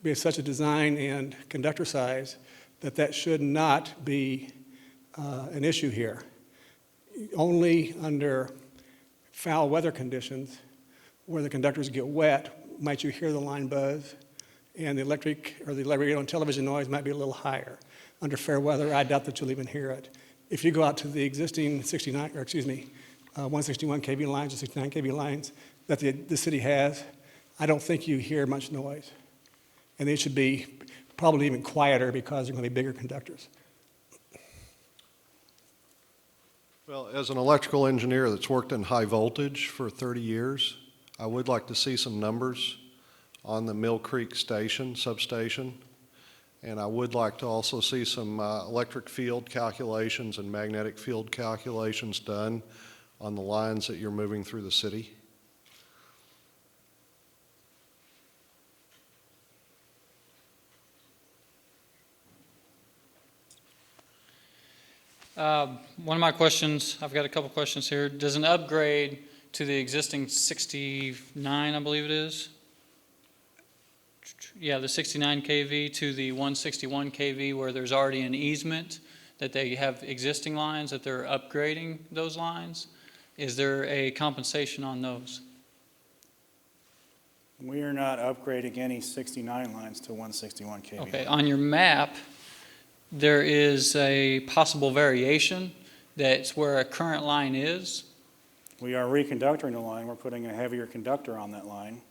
be of such a design and conductor size that should not be an issue here. Only under foul weather conditions where the conductors get wet might you hear the line buzz, and the electric or the radio and television noise might be a little higher. Under fair weather, I doubt that you'll even hear it. If you go out to the existing 161 kV lines or 69 kV lines that the city has, I don't think you hear much noise. And they should be probably even quieter because they're going to be bigger conductors. Well, as an electrical engineer that's worked in high voltage for 30 years, I would like to see some numbers on the Mill Creek substation, and I would like to also see some electric field calculations and magnetic field calculations done on the lines that you're moving through the city. One of my questions, I've got a couple questions here. Does an upgrade to the existing 69, I believe it is? Yeah, the 69 kV to the 161 kV where there's already an easement that they have existing lines that they're upgrading those lines? Is there a compensation on those? We are not upgrading any 69 lines to 161 kV. Okay, on your map, there is a possible variation that's where a current line is. We are reconductoring the line. We're putting a heavier conductor on that line.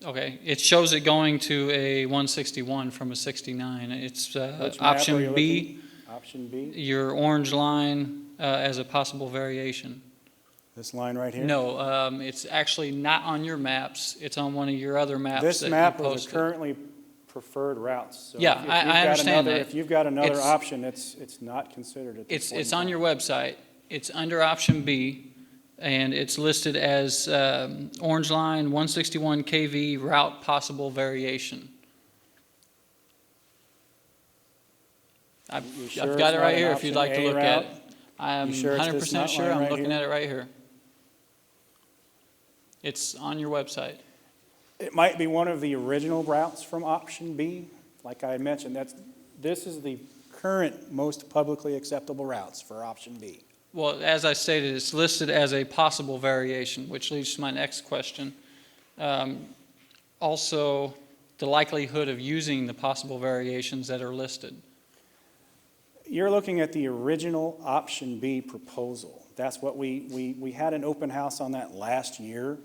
Okay, it shows it going to a 161 from a 69. It's Which map are option you B, looking? Option B? your orange line as a possible variation. This line right here? No, it's actually not on your maps. It's on one of your other maps This that you map are the posted. currently preferred routes. So Yeah, if you've I got understand another- that. If you've got another It's- option, it's not considered at this point It's in on time. your website. It's under option B, and it's listed as orange line 161 kV route possible variation. I've You sure I've it's got it not right an here if you'd option like to A look route? at it. I'm You sure it's this 100% nut sure. line I'm right looking here? at it right here. It's on your website. It might be one of the original routes from option B. Like I mentioned, this is the current most publicly acceptable routes for option B. Well, as I stated, it's listed as a possible variation, which leads to my next question. Also, the likelihood of using the possible variations that are listed. You're looking at the original option B proposal. That's what we had an open house on that last year.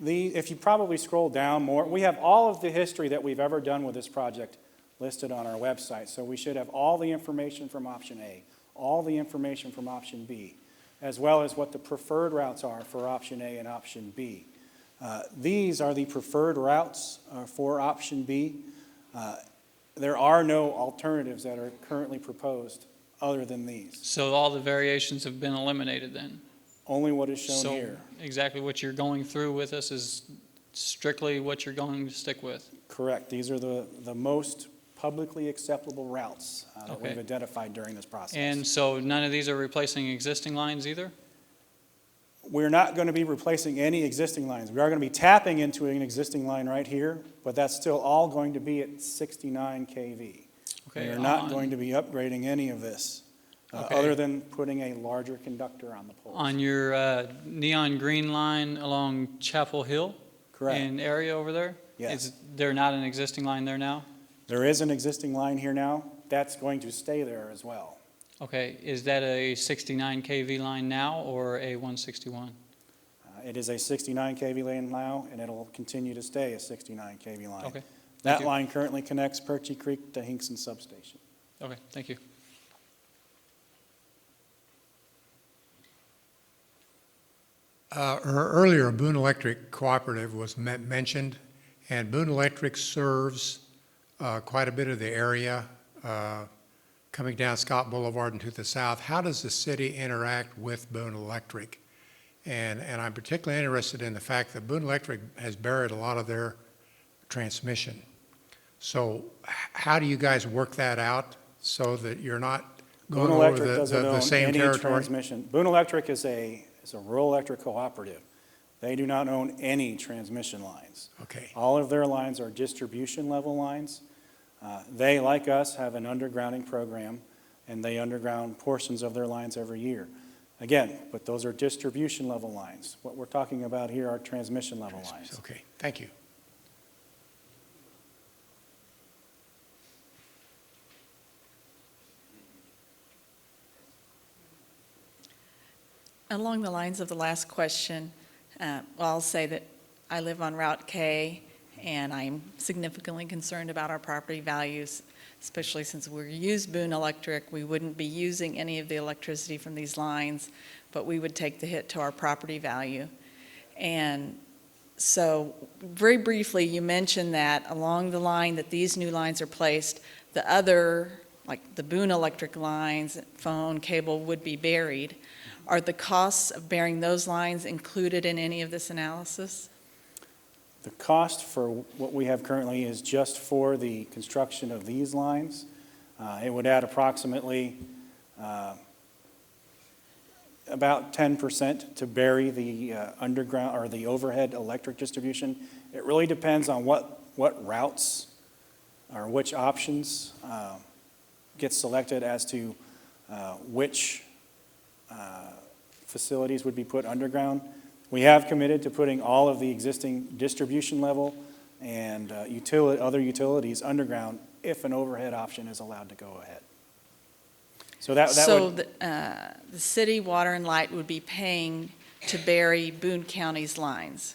If you probably scroll down more, we have all of the history that we've ever done with this project listed on our website. So we should have all the information from option A, all the information from option B, as well as what the preferred routes are for option A and option B. These are the preferred routes for option B. There are no alternatives that are currently proposed other than these. So all the variations have been eliminated then? Only what is shown So here. exactly what you're going through with us is strictly what you're going to stick with? Correct. These are the most publicly acceptable routes that Okay. we've identified during this process. And so none of these are replacing existing lines either? We're not going to be replacing any existing lines. We are going to be tapping into an existing line right here, but that's still all going to be at 69 kV. We Okay, are not on- going to be upgrading any of this, Okay. other than putting a larger conductor on the poles. On your neon green line along Chapel Hill? Correct. And area over there? Yes. Is there not an existing line there now? There is an existing line here now. That's going to stay there as well. Okay, is that a 69 kV line now or a 161? It is a 69 kV line now, and it'll continue to stay a 69 kV line. Okay, That thank you. line currently connects Perchie Creek to Hinkson Substation. Okay, thank you. Earlier, Boone Electric Cooperative was mentioned, and Boone Electric serves quite a bit of the area coming down Scott Boulevard and to the south. How does the city interact with Boone Electric? And I'm particularly interested in the fact that Boone Electric has buried a lot of their transmission. So how do you guys work that out so that you're not going Boone over Electric doesn't the own same any territory? transmission. Boone Electric is a rural electric cooperative. They do not own any transmission lines. Okay. All of their lines are distribution level lines. They, like us, have an undergrounding program, and they underground portions of their lines every year. Again, but those are distribution level lines. What we're talking about here are transmission level lines. Okay, thank you. Along the lines of the last question, well, I'll say that I live on Route K, and I'm significantly concerned about our property values, especially since we use Boone Electric. We wouldn't be using any of the electricity from these lines, but we would take the hit to our property value. And so, very briefly, you mentioned that along the line that these new lines are placed, the other, like the Boone Electric lines, phone, cable, would be buried. Are the costs of burying those lines included in any of this analysis? The cost for what we have currently is just for the construction of these lines. It would add approximately about 10% to bury the underground or the overhead electric distribution. It really depends on what routes or which options get selected as to which facilities would be put underground. We have committed to putting all of the existing distribution level and other utilities underground if an overhead option is allowed to go ahead. So that So would, the city, Water and Light would be paying to bury Boone County's lines,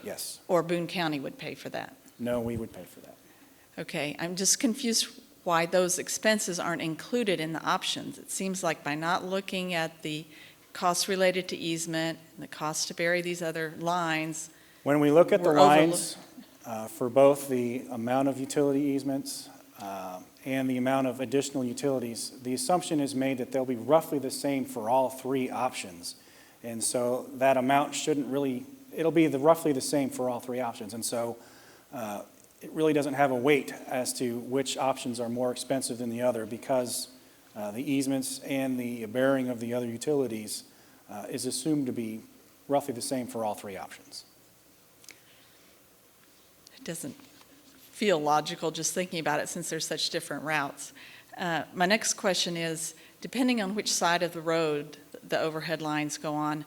yes. or Boone County would pay for that? No, we would pay for that. Okay, I'm just confused why those expenses aren't included in the options. It seems like by not looking at the costs related to easement, and the cost to bury these other lines, When we look at the We're lines for both the amount of utility easements and the amount of additional utilities, the assumption is made that they'll be roughly the same for all three options. And so that amount shouldn't really, it'll be roughly the same for all three options. And so it really doesn't have a weight as to which options are more expensive than the other because the easements and the burying of the other utilities is assumed to be roughly the same for all three options. it doesn't feel logical just thinking about it since there's such different routes. My next question is, depending on which side of the road the overhead lines go on,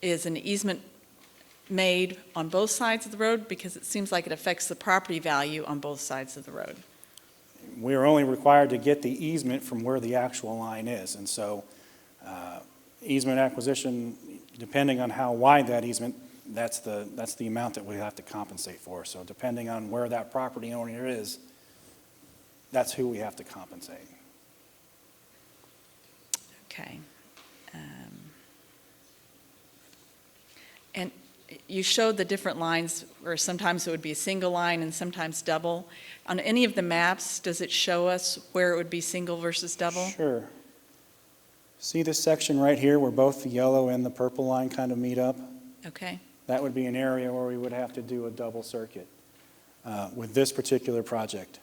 is an easement made on both sides of the road? Because it seems like it affects the property value on both sides of the road. We are only required to get the easement from where the actual line is. And so easement acquisition, depending on how wide that easement, that's the amount that we have to compensate for. So depending on where that property owner is, that's who we have to compensate. Okay. And you showed the different lines, where sometimes it would be a single line and sometimes double. On any of the maps, does it show us where it would be single versus double? Sure. See this section right here where both the yellow and the purple line kind of meet up? Okay. That would be an area where we would have to do a double circuit with this particular project.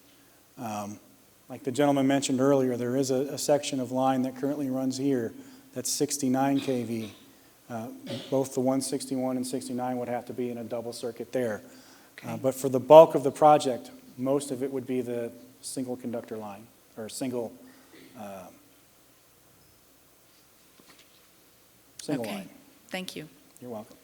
Like the gentleman mentioned earlier, there is a section of line that currently runs here that's 69 kV. Both the 161 and 69 would have to be in a double circuit there. Okay. But for the bulk of the project, most of it would be the single conductor line, or single Okay. line. Thank you. You're welcome.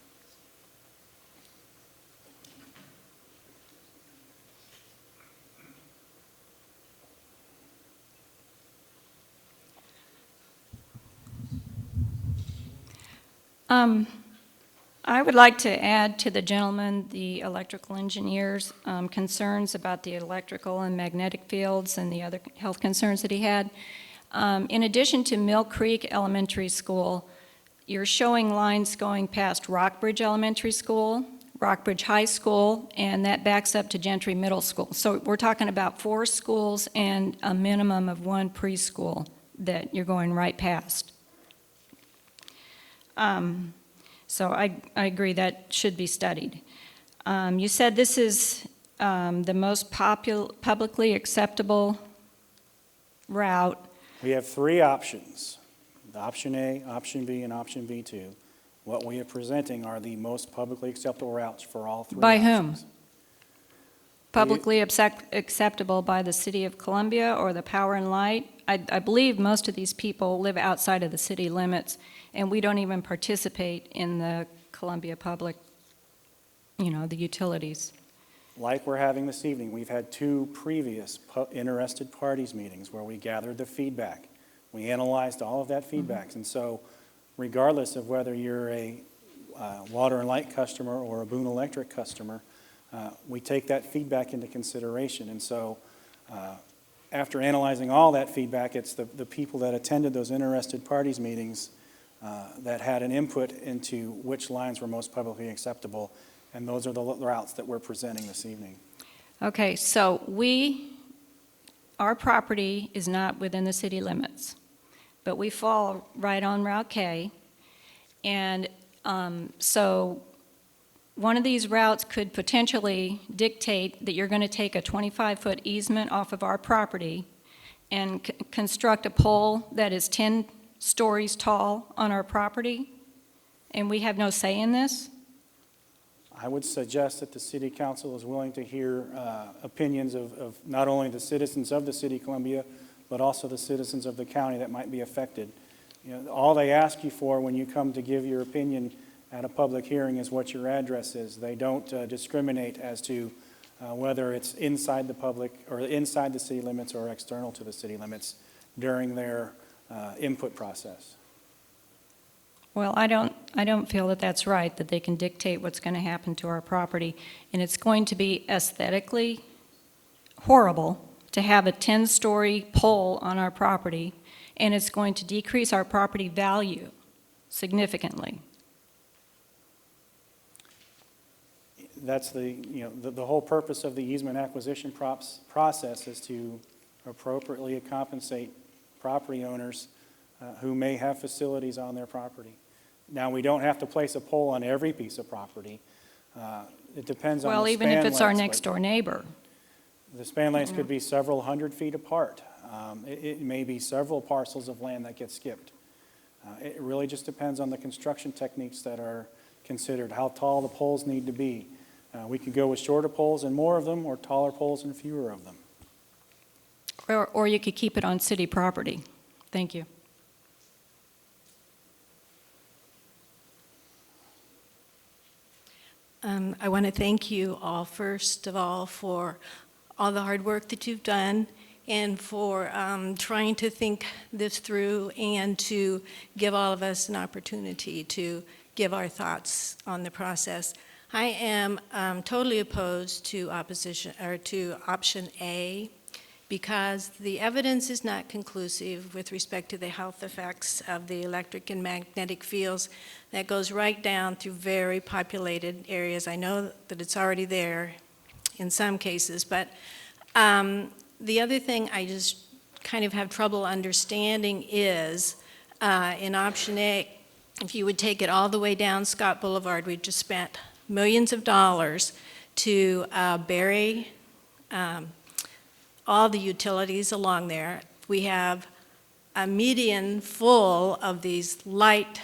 I would like to add to the gentleman, the electrical engineer's concerns about the electrical and magnetic fields and the other health concerns that he had. In addition to Mill Creek Elementary School, you're showing lines going past Rockbridge Elementary School, Rockbridge High School, and that backs up to Gentry Middle School. So we're talking about 4 schools and a minimum of 1 preschool that you're going right past. So I agree that should be studied. You said this is the most publicly acceptable route. We have 3 options, the option A, option B, and option B2. What we are presenting are the most publicly acceptable routes for all 3 By options. whom? Publicly acceptable by the City of Columbia or the Power and Light? I believe most of these people live outside of the city limits, and we don't even participate in the Columbia Public, the utilities. Like we're having this evening, we've had 2 previous interested parties meetings where we gathered the feedback. We analyzed all of that feedback, and so regardless of whether you're a Water and Light customer or a Boone Electric customer, we take that feedback into consideration. And so after analyzing all that feedback, it's the people that attended those interested parties meetings that had an input into which lines were most publicly acceptable, and those are the routes that we're presenting this evening. Okay, so our property is not within the city limits, but we fall right on Route K, and so one of these routes could potentially dictate that you're going to take a 25-foot easement off of our property and construct a pole that is 10 stories tall on our property, and we have no say in this? I would suggest that the city council is willing to hear opinions of not only the citizens of the city of Columbia, but also the citizens of the county that might be affected. All they ask you for when you come to give your opinion at a public hearing is what your address is. They don't discriminate as to whether it's inside the public or inside the city limits or external to the city limits during their input process. Well, I don't feel that that's right, that they can dictate what's going to happen to our property. And it's going to be aesthetically horrible to have a 10-story pole on our property, and it's going to decrease our property value significantly. That's the whole purpose of the easement acquisition process is to appropriately compensate property owners who may have facilities on their property. Now, we don't have to place a pole on every piece of property. It depends on the span Well, even if it's our lengths, next door neighbor. the span lengths could be several hundred feet apart. It may be several parcels of land that get skipped. It really just depends on the construction techniques that are considered, how tall the poles need to be. We could go with shorter poles and more of them, or taller poles and fewer of them. Or you could keep it on city property. Thank you. I want to thank you all, first of all, for all the hard work that you've done and for trying to think this through and to give all of us an opportunity to give our thoughts on the process. I am totally opposed to option A because the evidence is not conclusive with respect to the health effects of the electric and magnetic fields that goes right down through very populated areas. I know that it's already there in some cases, but the other thing I just kind of have trouble understanding is in option A, if you would take it all the way down Scott Boulevard, we just spent millions of dollars to bury all the utilities along there. We have a median full of these light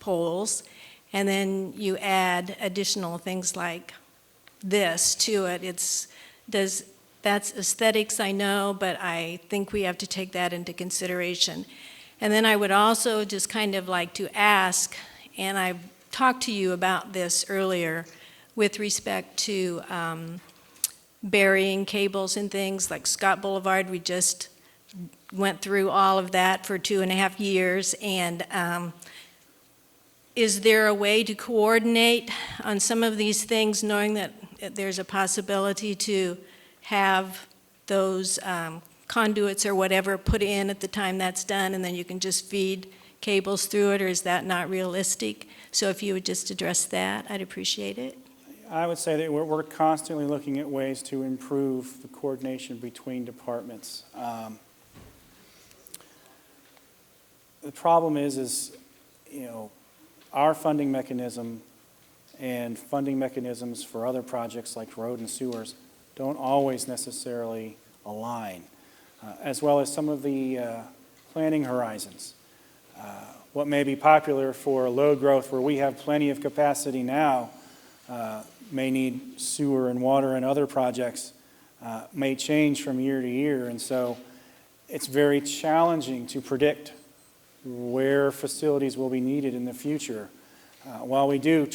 poles, and then you add additional things like this to it. That's aesthetics, I know, but I think we have to take that into consideration. And then I would also just kind of like to ask, and I've talked to you about this earlier with respect to burying cables and things like Scott Boulevard. We just went through all of that for 2.5 years, and is there a way to coordinate on some of these things, knowing that there's a possibility to have those conduits or whatever put in at the time that's done, and then you can just feed cables through it, or is that not realistic? So if you would just address that, I'd appreciate it. I would say that we're constantly looking at ways to improve the coordination between departments. The problem is, you know, our funding mechanism and funding mechanisms for other projects like road and sewers don't always necessarily align, as well as some of the planning horizons. What may be popular for load growth where we have plenty of capacity now may need sewer and water and other projects may change from year to year. And so it's very challenging to predict where facilities will be needed in the future. While we do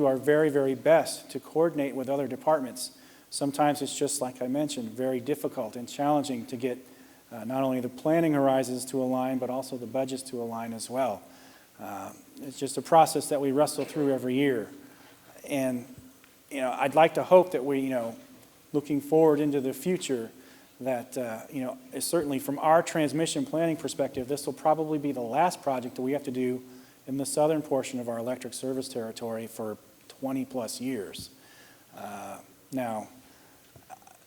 our very, very best to coordinate with other departments, sometimes it's just, like I mentioned, very difficult and challenging to get not only the planning horizons to align, but also the budgets to align as well. It's just a process that we wrestle through every year. And, you know, I'd like to hope that we, looking forward into the future, that, certainly from our transmission planning perspective, this will probably be the last project that we have to do in the southern portion of our electric service territory for 20 plus years. Now,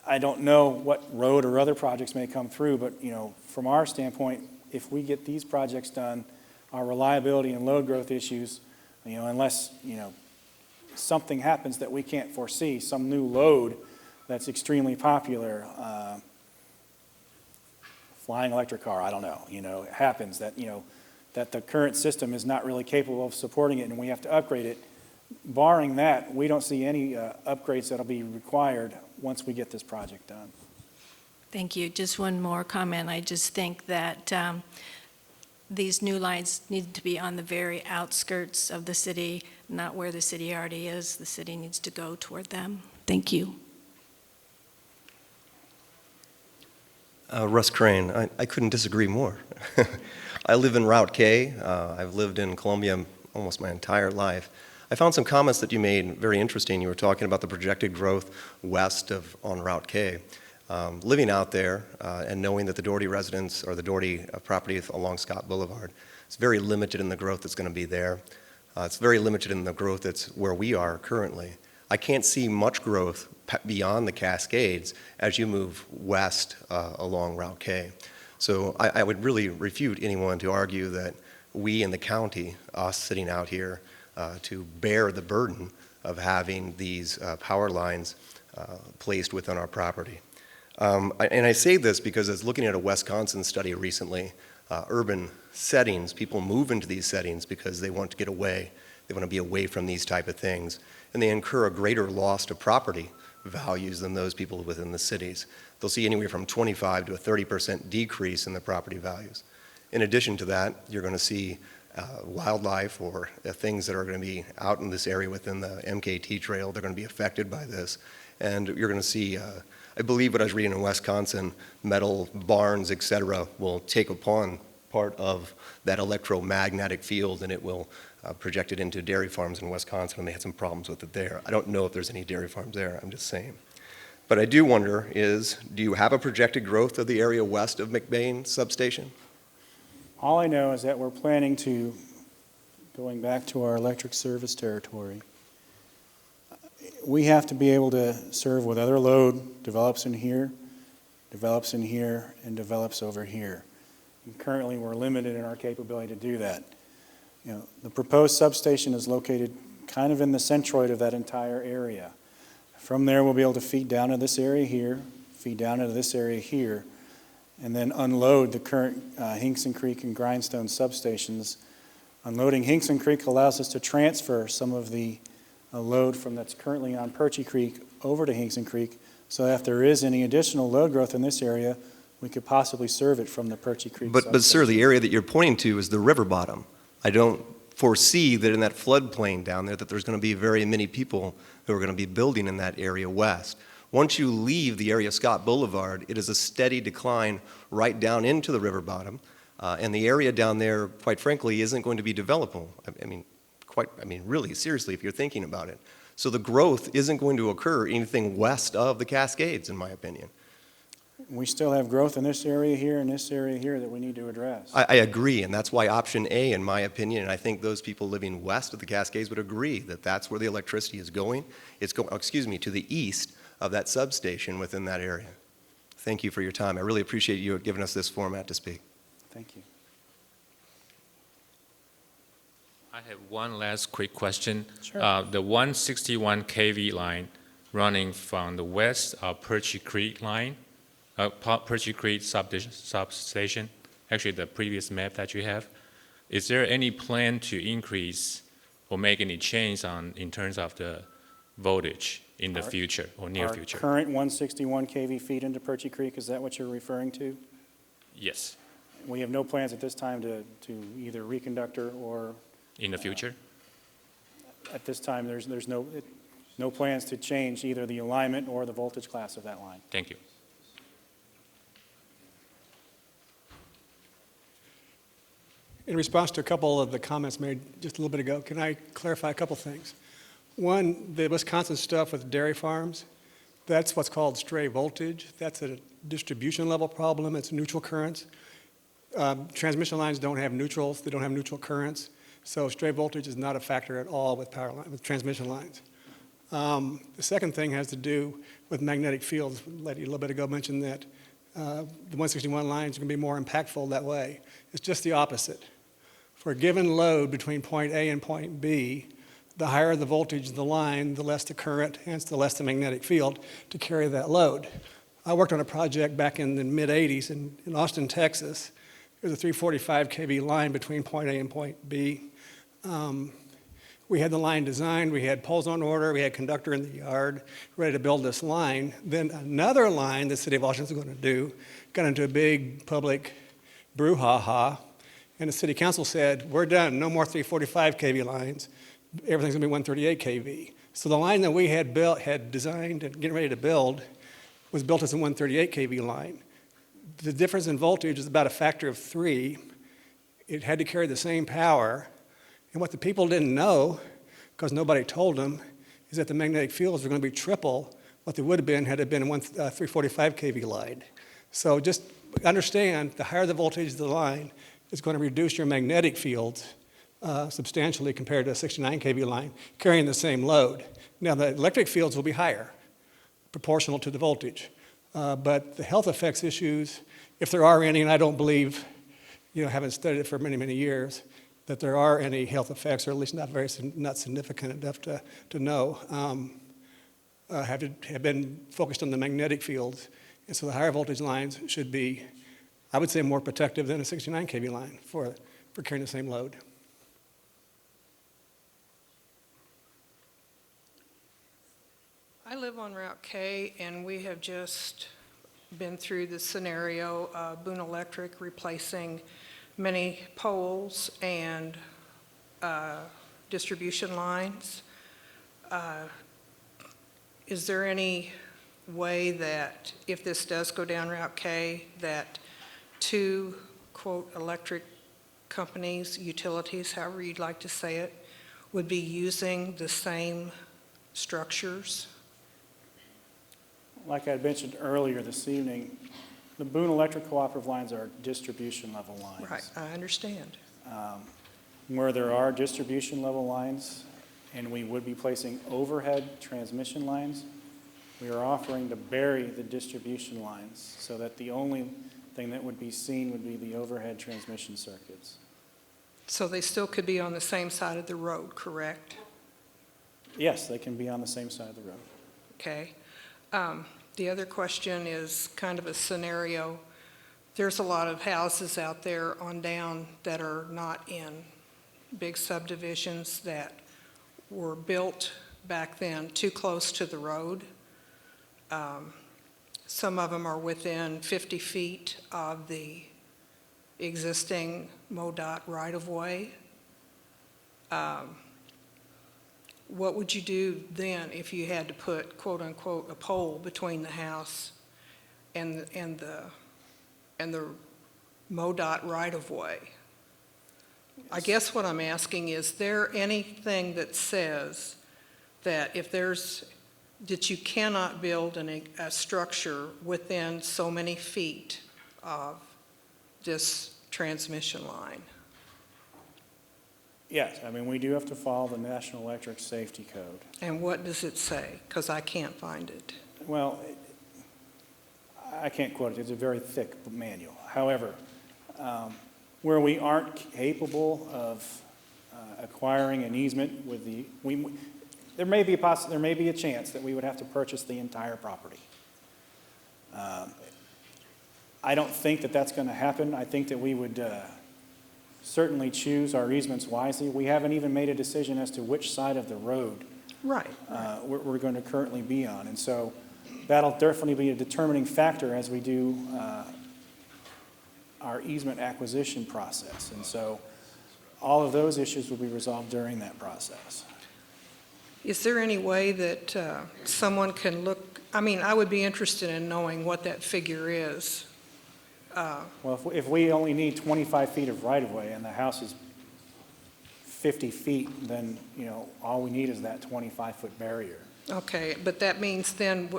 I don't know what road or other projects may come through, but, from our standpoint, if we get these projects done, our reliability and load growth issues, unless, something happens that we can't foresee, some new load that's extremely popular, flying electric car, I don't know, it happens that, that the current system is not really capable of supporting it and we have to upgrade it. Barring that, we don't see any upgrades that'll be required once we get this project done. Thank you. Just one more comment. I just think that these new lines need to be on the very outskirts of the city, not where the city already is. The city needs to go toward them. Thank you. Russ Crane, I couldn't disagree more. I live in Route K. I've lived in Columbia almost my entire life. I found some comments that you made very interesting. You were talking about the projected growth west of on Route K. Living out there and knowing that the Doherty residents or the Doherty property along Scott Boulevard, it's very limited in the growth that's going to be there. It's very limited in the growth that's where we are currently. I can't see much growth beyond the Cascades as you move west along Route K. So I would really refute anyone to argue that we in the county, us sitting out here, to bear the burden of having these power lines placed within our property. And I say this because I was looking at a Wisconsin study recently, urban settings, people move into these settings because they want to get away. They want to be away from these type of things. And they incur a greater loss to property values than those people within the cities. They'll see anywhere from 25 to a 30% decrease in the property values. In addition to that, you're going to see wildlife or things that are going to be out in this area within the MKT trail. They're going to be affected by this. And you're going to see, I believe what I was reading in Wisconsin, metal barns, et cetera, will take upon part of that electromagnetic field and it will project it into dairy farms in Wisconsin, and they had some problems with it there. I don't know if there's any dairy farms there, I'm just saying. But I do wonder is, do you have a projected growth of the area west of McBain substation? All I know is that we're planning to, going back to our electric service territory, we have to be able to serve what other load develops in here, and develops over here. And currently, we're limited in our capability to do that. The proposed substation is located kind of in the centroid of that entire area. From there, we'll be able to feed down to this area here, feed down into this area here, and then unload the current Hinkson Creek and Grindstone substations. Unloading Hinkson Creek allows us to transfer some of the load from that's currently on Perchie Creek over to Hinkson Creek, so that if there is any additional load growth in this area, we could possibly serve it from the Perchie Creek But substation. sir, the area that you're pointing to is the river bottom. I don't foresee that in that floodplain down there that there's going to be very many people who are going to be building in that area west. Once you leave the area of Scott Boulevard, it is a steady decline right down into the river bottom, and the area down there, quite frankly, isn't going to be developable. I mean, quite, I mean, really seriously if you're thinking about it. So the growth isn't going to occur anything west of the Cascades, in my opinion. We still have growth in this area here and this area here that we need to address. I agree, and that's why option A, in my opinion, and I think those people living west of the Cascades would agree that that's where the electricity is going. It's going, to the east of that substation within that area. Thank you for your time. I really appreciate you giving us this format to speak. Thank you. I have one last quick question. Sure. The 161 kV line running from the west of Percy Creek line, Percy Creek substation, actually the previous map that you have, is there any plan to increase or make any change in terms of the voltage in the future or near future? Our current 161 kV feed into Percy Creek, is that what you're referring to? Yes, We have no plans at this time to either reconductor or, in the future? at this time, there's no plans to change either the alignment or the voltage class of that line. Thank you. In response to a couple of the comments made just a little bit ago, can I clarify a couple things? One, the Wisconsin stuff with dairy farms, that's what's called stray voltage. That's a distribution level problem. It's neutral currents. Transmission lines don't have neutrals. They don't have neutral currents. So stray voltage is not a factor at all with with transmission lines. The second thing has to do with magnetic fields. Letty a little bit ago mentioned that the 161 lines are going to be more impactful that way. It's just the opposite. For a given load between point A and point B, the higher the voltage of the line, the less the current, hence the less the magnetic field to carry that load. I worked on a project back in the mid-'80s in Austin, Texas. It was a 345 kV line between point A and point B. We had the line designed, we had poles on order, we had conductor in the yard, ready to build this line. Then another line the city of Austin was going to do got into a big public brouhaha, and the city council said, we're done, no more 345 kV lines, everything's going to be 138 kV. So the line that we had designed and getting ready to build was built as a 138 kV line. The difference in voltage is about a factor of 3. It had to carry the same power. And what the people didn't know, because nobody told them, is that the magnetic fields were going to be triple what they would have been had it been a 345 kV line. So just understand, the higher the voltage of the line is going to reduce your magnetic fields substantially compared to a 69 kV line carrying the same load. Now, the electric fields will be higher, proportional to the voltage. But the health effects issues, if there are any, and I don't believe, haven't studied it for many, many years, that there are any health effects, or at least not significant enough to know, have been focused on the magnetic fields. And so the higher voltage lines should be, I would say, more protective than a 69 kV line for carrying the same load. I live on Route K, and we have just been through the scenario of Boone Electric replacing many poles and distribution lines. Is there any way that if this does go down Route K, that two, quote, electric companies, utilities, however you'd like to say it, would be using the same structures? Like I mentioned earlier this evening, the Boone Electric Cooperative lines are distribution level lines. Right, I understand. Where there are distribution level lines, and we would be placing overhead transmission lines, we are offering to bury the distribution lines so that the only thing that would be seen would be the overhead transmission circuits. So they still could be on the same side of the road, correct? Yes, they can be on the same side of the road. Okay. The other question is kind of a scenario. There's a lot of houses out there on down that are not in big subdivisions that were built back then too close to the road. Some of them are within 50 feet of the existing MoDOT right-of-way. What would you do then if you had to put, quote unquote, a pole between the house and the MoDOT right-of-way? I guess what I'm asking, is there anything that says that that you cannot build a structure within so many feet of this transmission line? Yes, I mean, we do have to follow the National Electric Safety Code. And what does it say? Because I can't find it. Well, I can't quote it, it's a very thick manual. However, where we aren't capable of acquiring an easement with there may be a chance that we would have to purchase the entire property. I don't think that that's going to happen. I think that we would certainly choose our easements wisely. We haven't even made a decision as to which side of the road Right. we're going to currently be on. And so that'll definitely be a determining factor as we do our easement acquisition process. And so all of those issues will be resolved during that process. Is there any way that someone can look, I mean, I would be interested in knowing what that figure is. Well, if we only need 25 feet of right-of-way and the house is 50 feet, then, all we need is that 25-foot barrier. Okay, but that means then,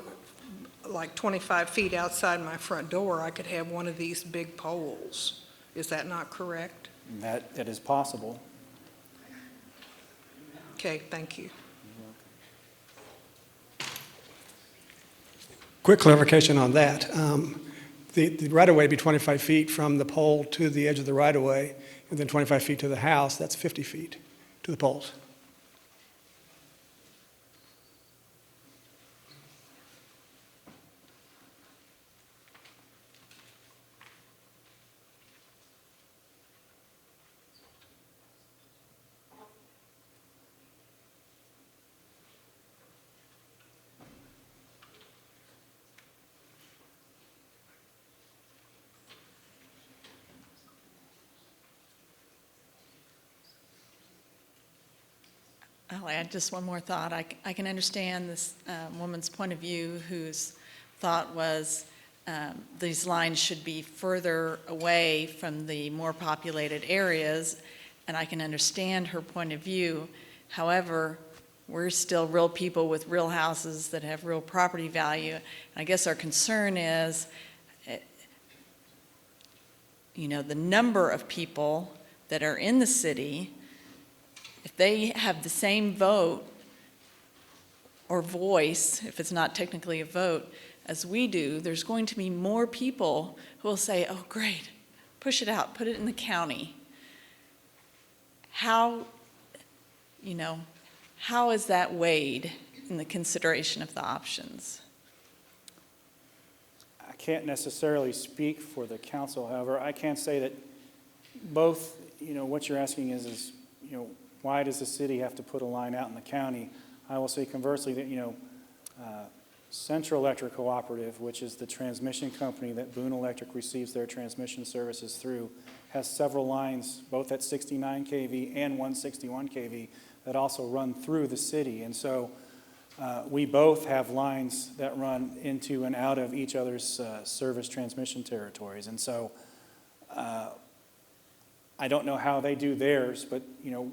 like 25 feet outside my front door, I could have one of these big poles. Is that not correct? And that is possible. Okay, thank you. Quick clarification on that. The right-of-way would be 25 feet from the pole to the edge of the right-of-way, and then 25 feet to the house, that's 50 feet to the poles. I'll add just one more thought. I can understand this woman's point of view whose thought was these lines should be further away from the more populated areas, and I can understand her point of view. However, we're still real people with real houses that have real property value. And I guess our concern is, the number of people that are in the city. If they have the same vote or voice, if it's not technically a vote, as we do, there's going to be more people who will say, oh, great, push it out, put it in the county. How is that weighed in the consideration of the options? I can't necessarily speak for the council, however, I can say that both, what you're asking is, why does the city have to put a line out in the county? I will say conversely that, Central Electric Cooperative, which is the transmission company that Boone Electric receives their transmission services through, has several lines, both at 69 kV and 161 kV, that also run through the city. And so we both have lines that run into and out of each other's service transmission territories. And so I don't know how they do theirs, but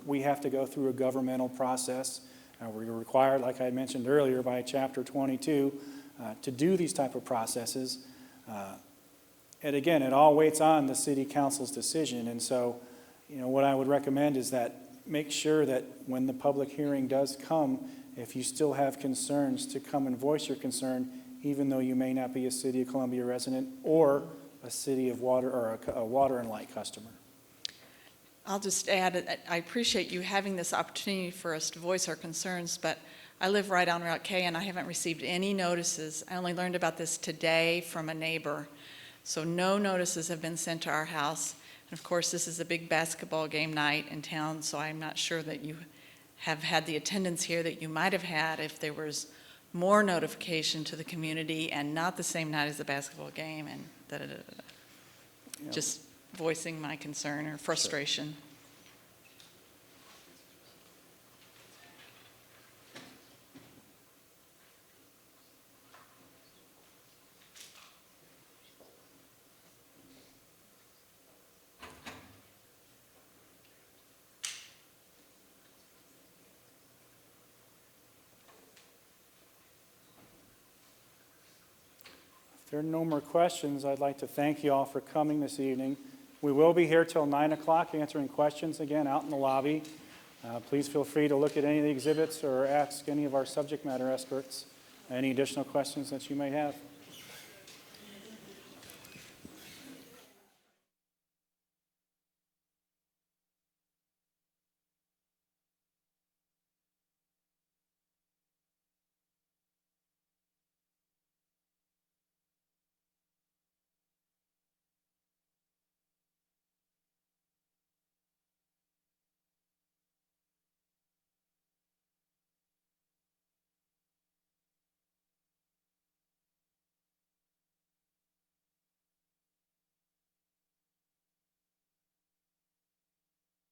we have to go through a governmental process. We're required, like I mentioned earlier, by Chapter 22 to do these type of processes. And again, it all waits on the city council's decision. And so, what I would recommend is that make sure that when the public hearing does come, if you still have concerns, to come and voice your concern, even though you may not be a City of Columbia resident or a City of Water or a Water and Light customer. I'll just add, I appreciate you having this opportunity for us to voice our concerns, but I live right on Route K and I haven't received any notices. I only learned about this today from a neighbor. So no notices have been sent to our house. And of course, this is a big basketball game night in town, so I'm not sure that you have had the attendance here that you might have had if there was more notification to the community and not the same night as the basketball game and da-da-da-da-da. Yeah. Just voicing my concern or frustration. If there are no more questions, I'd like to thank you all for coming this evening. We will be here till 9 o'clock answering questions again out in the lobby. Please feel free to look at any of the exhibits or ask any of our subject matter experts any additional questions that you may have.